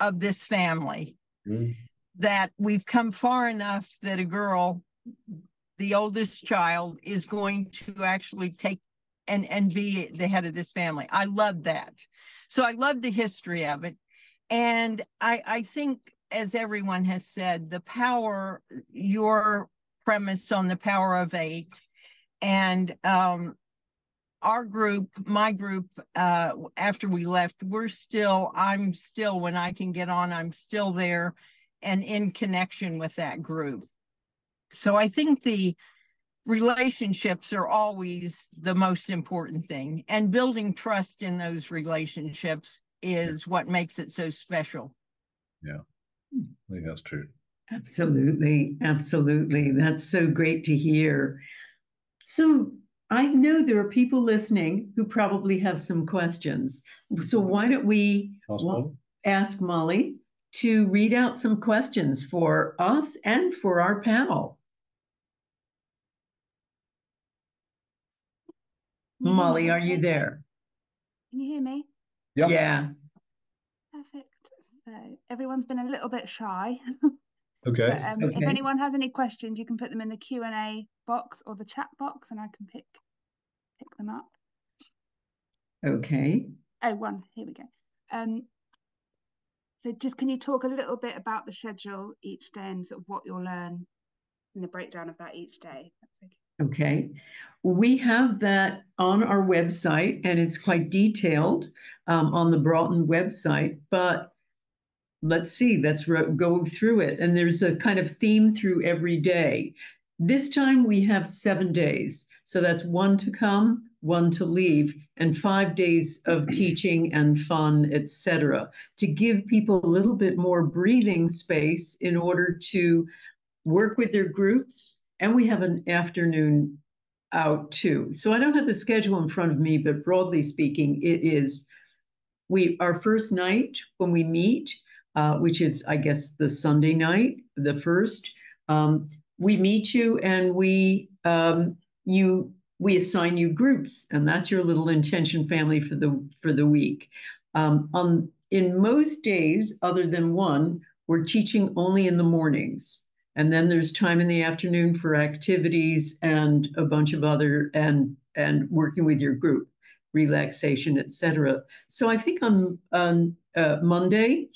of this family. That we've come far enough that a girl, the oldest child, is going to actually take and be the head of this family. I love that. So I love the history of it. And I think, as everyone has said, the power, your premise on the power of 8, and our group, my group, after we left, I'm still, when I can get on, I'm still there and in connection with that group. So I think the relationships are always the most important thing, and building trust in those relationships is what makes it so special. Yeah, I think that's true. Absolutely, absolutely. That's so great to hear. So I know there are people listening who probably have some questions. So why don't we ask Molly to read out some questions for us and for our panel. Molly, are you there? Can you hear me? Yep. Yeah. Perfect. So everyone's been a little bit shy. Okay. But, if anyone has any questions, you can put them in the Q&A box or the chat box, and I can pick them up. Okay. Oh, one. Here we go. So just, can you talk a little bit about the schedule each day and sort of what you'll learn in the breakdown of that each day? That's okay. Okay. We have that on our website, and it's quite detailed on the Broughton website, but let's see, let's go through it. And there's a kind of theme through every day. This time we have 7 days. So that's 1 to come, 1 to leave, and 5 days of teaching and fun, etc., to give people a little bit more breathing space in order to work with their groups. And we have an afternoon out too. So I don't have the schedule in front of me, but broadly speaking, it is our first night when we meet, which is, I guess, the Sunday night, the first. We meet you, and we assign you groups, and that's your little intention family for the week. In most days, other than one, we're teaching only in the mornings. And then there's time in the afternoon for activities and a bunch of other, and working with your group, relaxation, etc. So I think on Monday,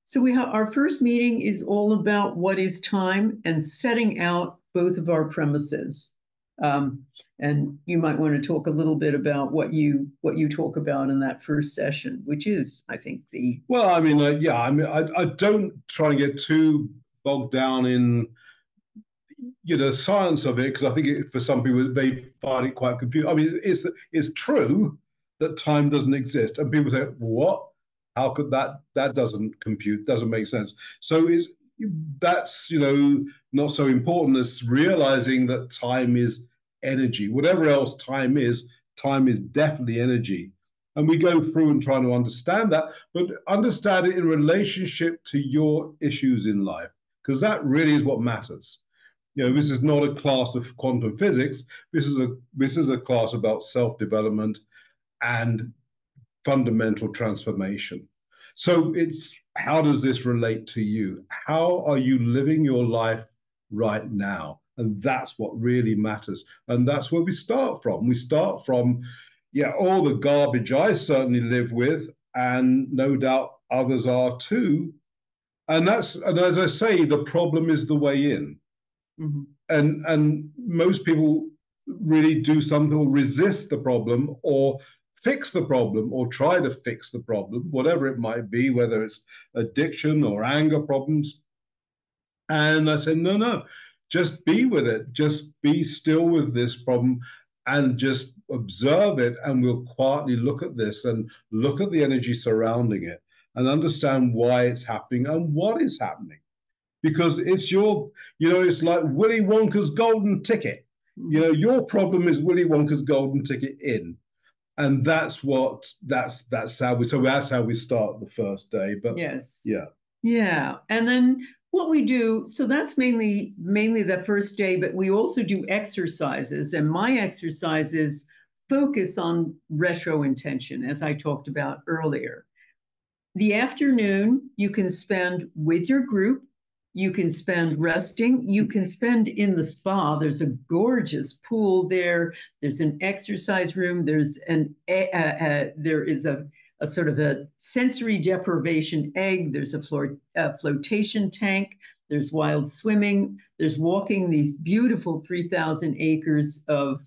so our first meeting is all about what is time and setting out both of our premises. And you might want to talk a little bit about what you talk about in that first session, which is, I think, Well, I mean, I don't try and get too bogged down in science of it, because I think for some people they find it quite confusing. I mean, it's true that time doesn't exist, and people say, "What? How could that doesn't compute? Doesn't make sense." So that's not so important as realizing that time is energy. Whatever else time is definitely energy. And we go through and try to understand that, but understand it in relationship to your issues in life, because that really is what matters. This is not a class of quantum physics. This is a class about self-development and fundamental transformation. So it's, how does this relate to you? How are you living your life right now? And that's what really matters. And that's where we start from. We start from, all the garbage I certainly live with, and no doubt others are too. And as I say, the problem is the way in. Mm-hmm. And most people really do something or resist the problem or fix the problem or try to fix the problem, whatever it might be, whether it's addiction or anger problems. And I said, no, just be with it. Just be still with this problem and just observe it. And we'll quietly look at this and look at the energy surrounding it and understand why it's happening and what is happening. Because it's it's like Willy Wonka's golden ticket. Your problem is Willy Wonka's golden ticket in. And that's how we start the first day. But yes. Yeah. And then what we do, so that's mainly the first day, but we also do exercises. And my exercises focus on retro intention, as I talked about earlier. The afternoon you can spend with your group. You can spend resting. You can spend in the spa. There's a gorgeous pool there. There's an exercise room. There's there is a sort of a sensory deprivation egg. There's a flotation tank. There's wild swimming. There's walking these beautiful 3,000 acres of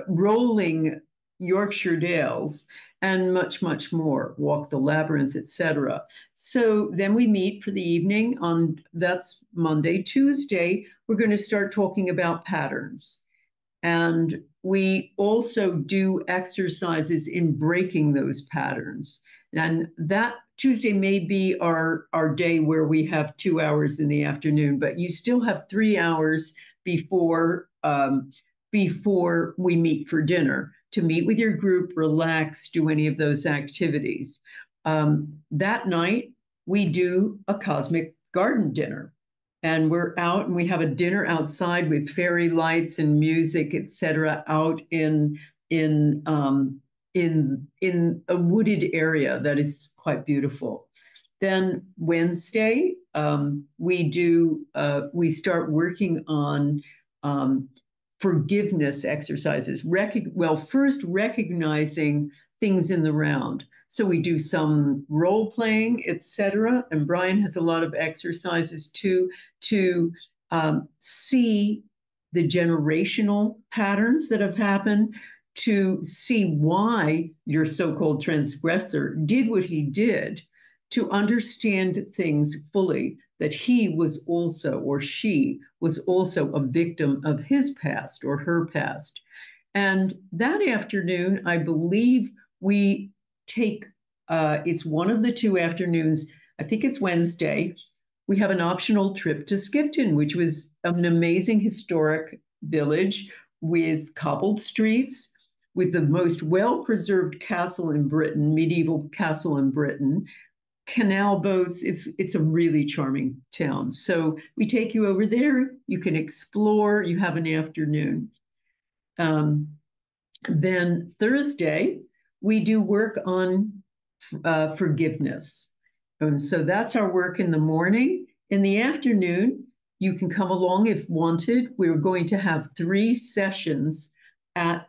rolling Yorkshire Dales, and much, much more, walk the labyrinth, etc. So then we meet for the evening that's Monday. Tuesday, we're going to start talking about patterns. And we also do exercises in breaking those patterns. And that Tuesday may be our day where we have 2 hours in the afternoon, but you still have 3 hours before we meet for dinner, to meet with your group, relax, do any of those activities. That night, we do a cosmic garden dinner. And we're out and we have a dinner outside with fairy lights and music, etc., out in a wooded area that is quite beautiful. Then Wednesday, we start working on forgiveness exercises. First recognizing things in the round. So we do some role playing, etc. And Brian has a lot of exercises too, to see the generational patterns that have happened, to see why your so-called transgressor did what he did, to understand things fully, that he was also, or she was also, a victim of his past or her past. And that afternoon, I believe we take, it's one of the 2 afternoons, I think it's Wednesday, we have an optional trip to Skipton, which was an amazing historic village with cobbled streets, with the most well-preserved castle in Britain, medieval castle in Britain, canal boats. It's a really charming town. So we take you over there. You can explore. You have an afternoon. Then Thursday, we do work on forgiveness. And so that's our work in the morning. In the afternoon, you can come along if wanted. We're going to have 3 sessions at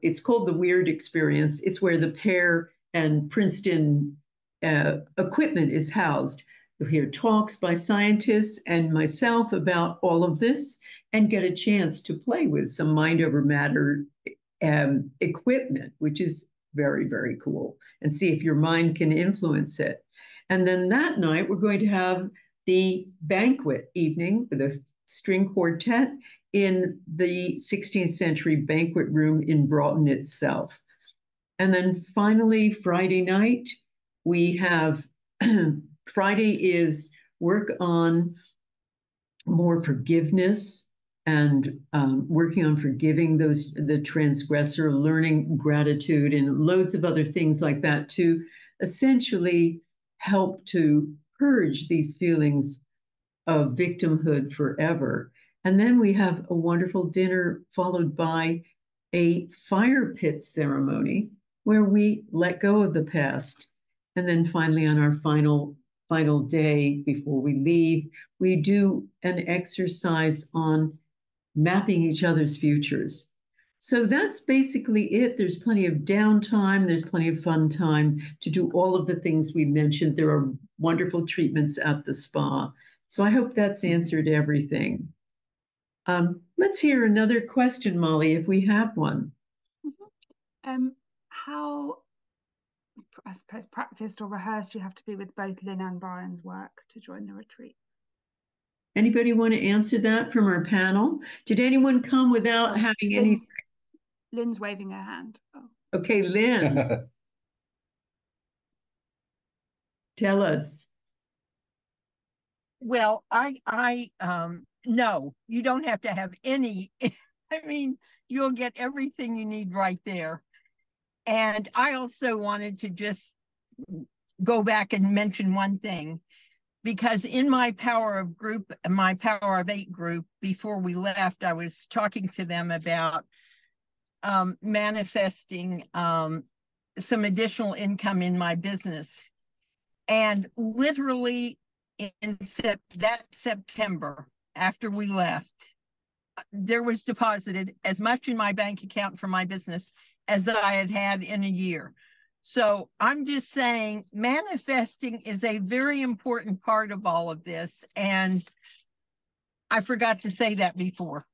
it's called the Weird Experience. It's where the Pear and Princeton equipment is housed. You'll hear talks by scientists and myself about all of this and get a chance to play with some mind over matter equipment, which is very, very cool, and see if your mind can influence it. And then that night, we're going to have the banquet evening with a string quartet in the 16th century banquet room in Broughton itself. And then finally, Friday night, we have, Friday is work on more forgiveness and working on forgiving the transgressor, learning gratitude and loads of other things like that to essentially help to purge these feelings of victimhood forever. And then we have a wonderful dinner followed by a fire pit ceremony where we let go of the past. And then finally, on our final day before we leave, we do an exercise on mapping each other's futures. So that's basically it. There's plenty of downtime. There's plenty of fun time to do all of the things we mentioned. There are wonderful treatments at the spa. So I hope that's answered everything. Let's hear another question, Molly, if we have one. How, I suppose, practiced or rehearsed you have to be with both Lynn and Brian's work to join the retreat? Anybody want to answer that from our panel? Did anyone come without having any? Lynn's waving her hand. Oh. Okay, Lynn. Tell us. Well, no, you don't have to have any. I mean, you'll get everything you need right there. And I also wanted to just go back and mention one thing, because in my Power of 8 group, before we left, I was talking to them about manifesting some additional income in my business. And literally in that September, after we left, there was deposited as much in my bank account for my business as I had had in a year. So I'm just saying manifesting is a very important part of all of this. And I forgot to say that before.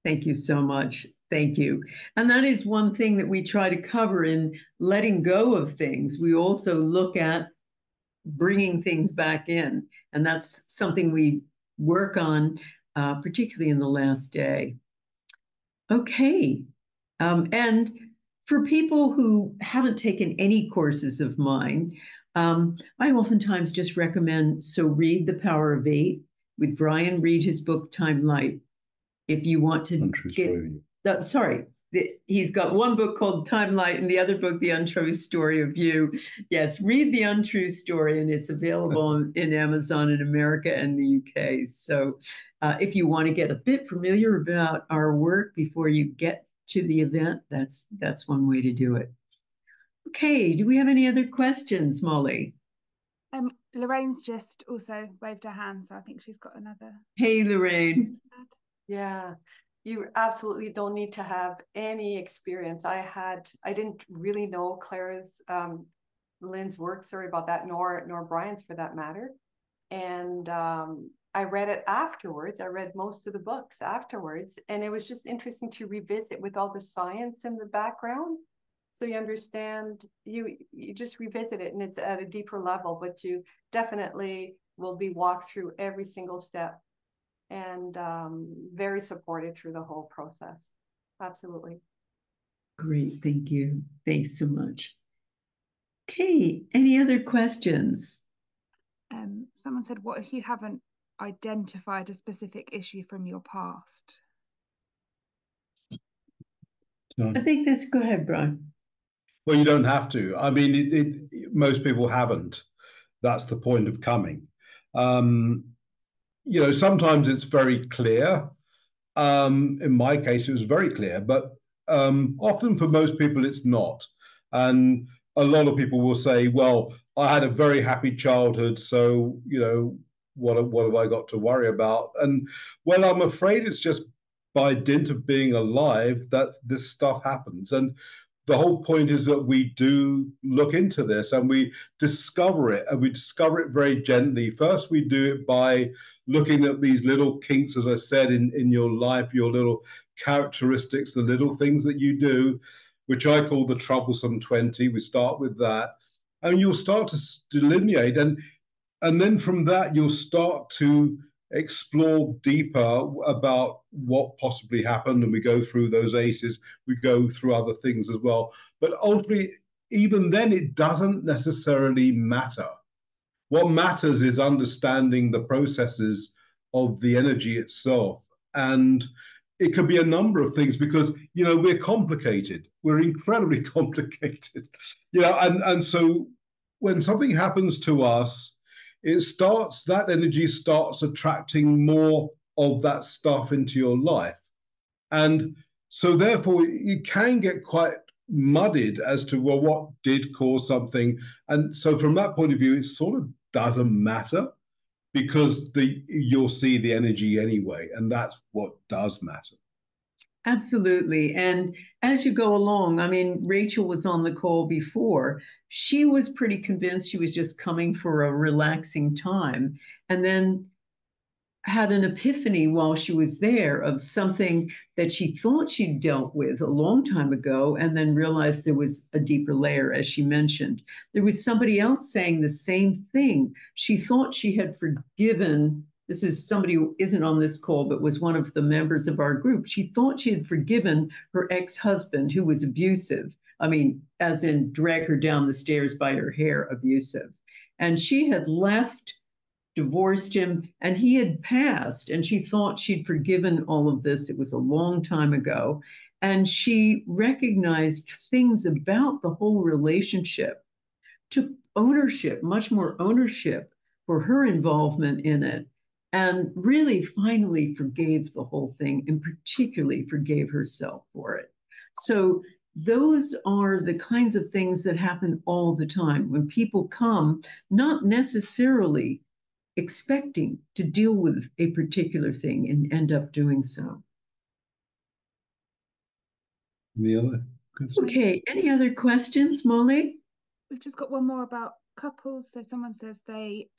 Thank you so much. Thank you. And that is one thing that we try to cover in letting go of things. We also look at bringing things back in. And that's something we work on, particularly in the last day. Okay. And for people who haven't taken any courses of mine, I oftentimes just recommend, so read The Power of 8 with Brian, read his book, Time Light. If you want to he's got one book called Time Light and the other book, The Untrue Story of You. Yes, read The Untrue Story, and it's available in Amazon in America and the UK. So if you want to get a bit familiar about our work before you get to the event, that's one way to do it. Okay, do we have any other questions, Molly? Lorraine's just also waved her hand, so I think she's got another. Hey, Lorraine. Yeah, you absolutely don't need to have any experience. I didn't really know Lynn's work, sorry about that, nor Brian's for that matter. And I read it afterwards. I read most of the books afterwards, and it was just interesting to revisit with all the science in the background. So you understand, you just revisit it, and it's at a deeper level, but you definitely will be walked through every single step, and very supported through the whole process. Absolutely. Great, thank you. Thanks so much. Okay, any other questions? Someone said, what if you haven't identified a specific issue from your past? I think that's, go ahead, Brian. Well, you don't have to. I mean, most people haven't. That's the point of coming. You know, sometimes it's very clear. In my case, it was very clear, but often for most people, it's not. And a lot of people will say, well, I had a very happy childhood, so, you know, what have I got to worry about? And, well, I'm afraid it's just by dint of being alive that this stuff happens. And the whole point is that we do look into this and we discover it, and we discover it very gently. First, we do it by looking at these little kinks, as I said, in your life, your little characteristics, the little things that you do, which I call the troublesome 20. We start with that, and you'll start to delineate. And then from that, you'll start to explore deeper about what possibly happened, and we go through those ACEs, we go through other things as well. But ultimately, even then, it doesn't necessarily matter. What matters is understanding the processes of the energy itself. And it could be a number of things, because, you know, we're complicated. We're incredibly complicated. You know, and so when something happens to us, that energy starts attracting more of that stuff into your life. And so therefore it can get quite muddied as to, well, what did cause something. And so from that point of view, it sort of doesn't matter, because you'll see the energy anyway, and that's what does matter. Absolutely. And as you go along, I mean, Rachel was on the call before. She was pretty convinced she was just coming for a relaxing time, and then had an epiphany while she was there of something that she thought she'd dealt with a long time ago, and then realized there was a deeper layer, as she mentioned. There was somebody else saying the same thing. She thought she had forgiven. This is somebody who isn't on this call, but was one of the members of our group. She thought she had forgiven her ex-husband who was abusive. I mean, as in drag her down the stairs by her hair, abusive. And she had left, divorced him, and he had passed, and she thought she'd forgiven all of this. It was a long time ago. And she recognized things about the whole relationship, took ownership, much more ownership for her involvement in it, and really finally forgave the whole thing, and particularly forgave herself for it. So those are the kinds of things that happen all the time when people come, not necessarily expecting to deal with a particular thing and end up doing so. Any other questions? Okay, any other questions, Molly? We've just got one more about couples. So someone says they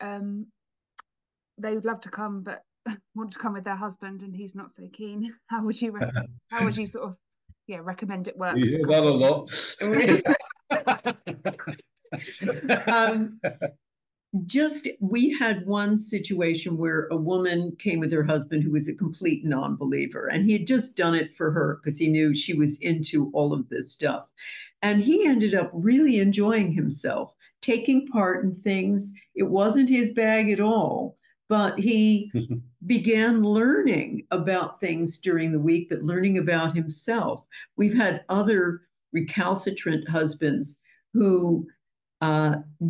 would love to come, but want to come with their husband, and he's not so keen. How would you sort of recommend it works? You hear that a lot. We had one situation where a woman came with her husband who was a complete non-believer, and he had just done it for her because he knew she was into all of this stuff. And he ended up really enjoying himself, taking part in things. It wasn't his bag at all, but he began learning about things during the week, but learning about himself. We've had other recalcitrant husbands who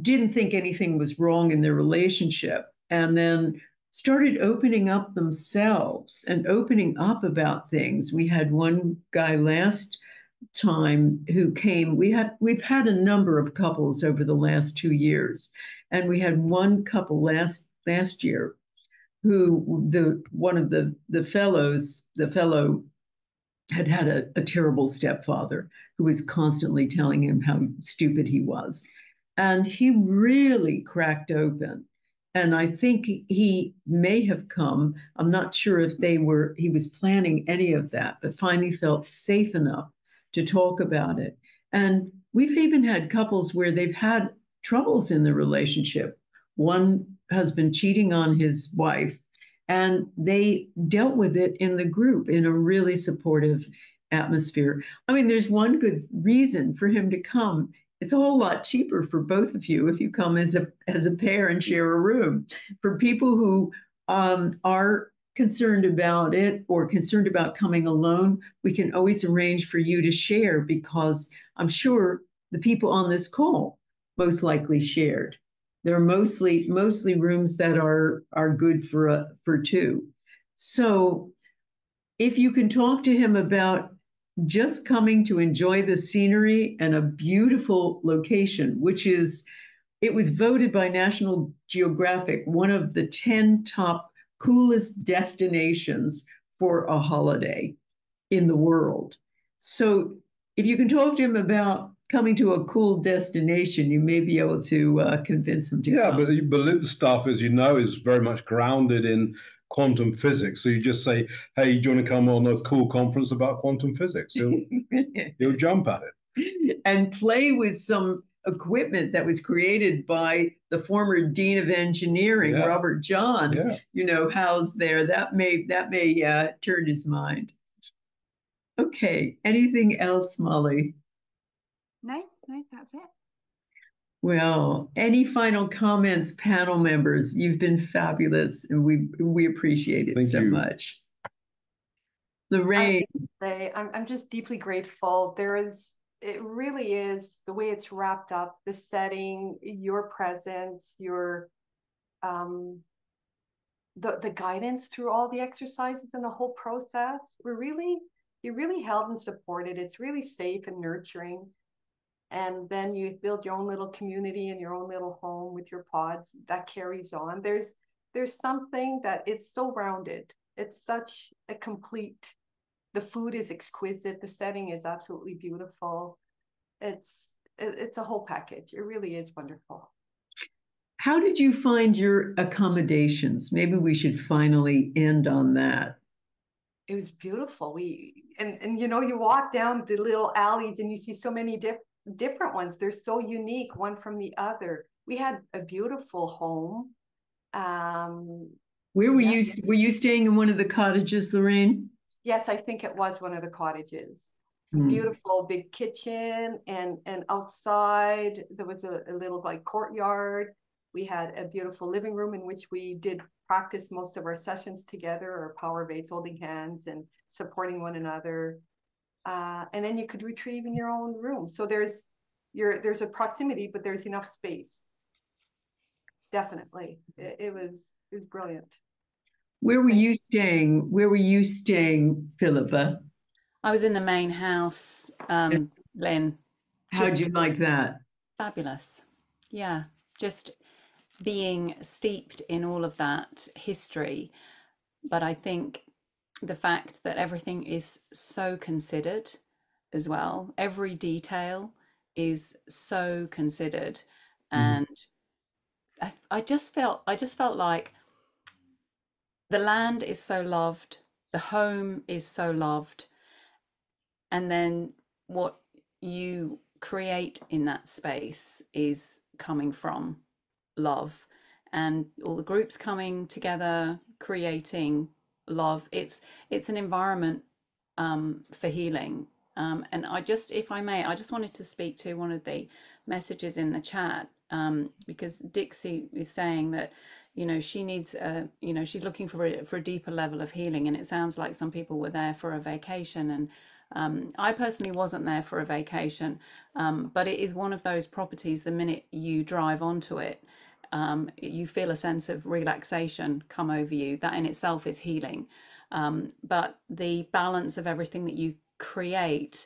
didn't think anything was wrong in their relationship, and then started opening up themselves and opening up about things. We had one guy last time who came. We've had a number of couples over the last 2 years, and we had one couple last year who one of the fellow had a terrible stepfather who was constantly telling him how stupid he was. And he really cracked open. And I think he may have come. I'm not sure if he was planning any of that, but finally felt safe enough to talk about it. And we've even had couples where they've had troubles in the relationship. One husband cheating on his wife, and they dealt with it in the group in a really supportive atmosphere. I mean, there's one good reason for him to come. It's a whole lot cheaper for both of you if you come as a pair and share a room. For people who are concerned about it or concerned about coming alone, we can always arrange for you to share, because I'm sure the people on this call most likely shared. There are mostly rooms that are good for two. So if you can talk to him about just coming to enjoy the scenery and a beautiful location, it was voted by National Geographic one of the 10 top coolest destinations for a holiday in the world. So if you can talk to him about coming to a cool destination, you may be able to convince him to come. But Belinda's stuff, as you know, is very much grounded in quantum physics. So you just say, hey, do you want to come on a cool conference about quantum physics? He'll jump at it. And play with some equipment that was created by the former Dean of Engineering, Robert John, housed there. That may turn his mind. Okay, anything else, Molly? No, that's it. Well, any final comments, panel members? You've been fabulous, and we appreciate it so much. Lorraine. I'm just deeply grateful. It really is the way it's wrapped up, the setting, your presence, your the guidance through all the exercises and the whole process. You're really held and supported. It's really safe and nurturing. And then you build your own little community and your own little home with your pods that carries on. There's something that it's so rounded. It's such a complete The food is exquisite. The setting is absolutely beautiful. It's a whole package. It really is wonderful. How did you find your accommodations? Maybe we should finally end on that. It was beautiful. And you know, you walk down the little alleys and you see so many different ones. They're so unique, one from the other. We had a beautiful home. Where were you? Were you staying in one of the cottages, Lorraine? Yes, I think it was one of the cottages. Beautiful big kitchen, and outside there was a little like courtyard. We had a beautiful living room in which we did practice most of our sessions together, or power baits, holding hands and supporting one another. And then you could retrieve in your own room. So there's a proximity, but there's enough space. Definitely, it was brilliant. Where were you staying? Where were you staying, Philippa? I was in the main house, Lynn. How'd you like that? Fabulous. Yeah, just being steeped in all of that history. But I think the fact that everything is so considered as well, every detail is so considered. And I just felt like the land is so loved, the home is so loved, and then what you create in that space is coming from love, and all the groups coming together creating love. It's an environment for healing. And if I may, I just wanted to speak to one of the messages in the chat, because Dixie is saying that, you know, she needs, you know, she's looking for a deeper level of healing, and it sounds like some people were there for a vacation. And I personally wasn't there for a vacation, but it is one of those properties, the minute you drive onto it, you feel a sense of relaxation come over you. That in itself is healing. But the balance of everything that you create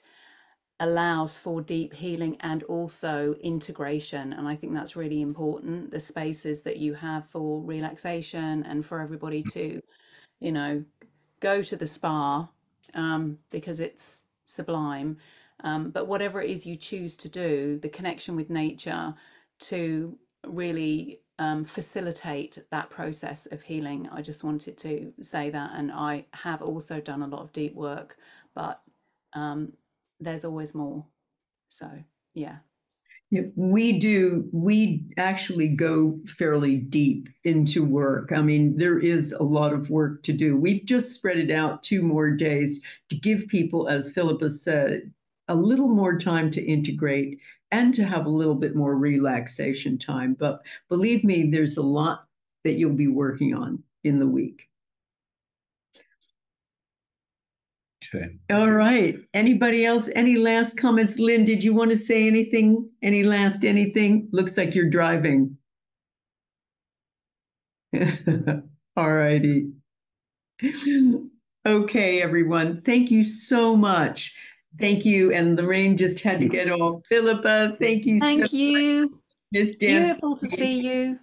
allows for deep healing and also integration. And I think that's really important, the spaces that you have for relaxation and for everybody to, you know, go to the spa, because it's sublime. But whatever it is you choose to do, the connection with nature to really facilitate that process of healing. I just wanted to say that. And I have also done a lot of deep work, but there's always more. So yeah. Yeah, we actually go fairly deep into work. I mean, there is a lot of work to do. We've just spread it out 2 more days to give people, as Philippa said, a little more time to integrate and to have a little bit more relaxation time. But believe me, there's a lot that you'll be working on in the week. Okay. All right. Anybody else? Any last comments? Lynn, did you want to say anything? Any last anything? Looks like you're driving. All righty. Okay, everyone. Thank you so much. Thank you. And Lorraine just had to get off. Philippa, thank you so much. Thank you. Miss Dance. Beautiful to see you.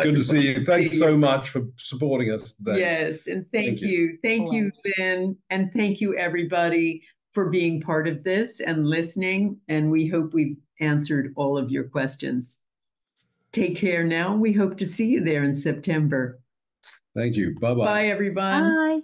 Good to see you. Thanks so much for supporting us today. Yes, and thank you. Thank you, Lynn. And thank you, everybody, for being part of this and listening. And we hope we've answered all of your questions. Take care now. We hope to see you there in September. Thank you. Bye-bye. Bye, everyone. Bye.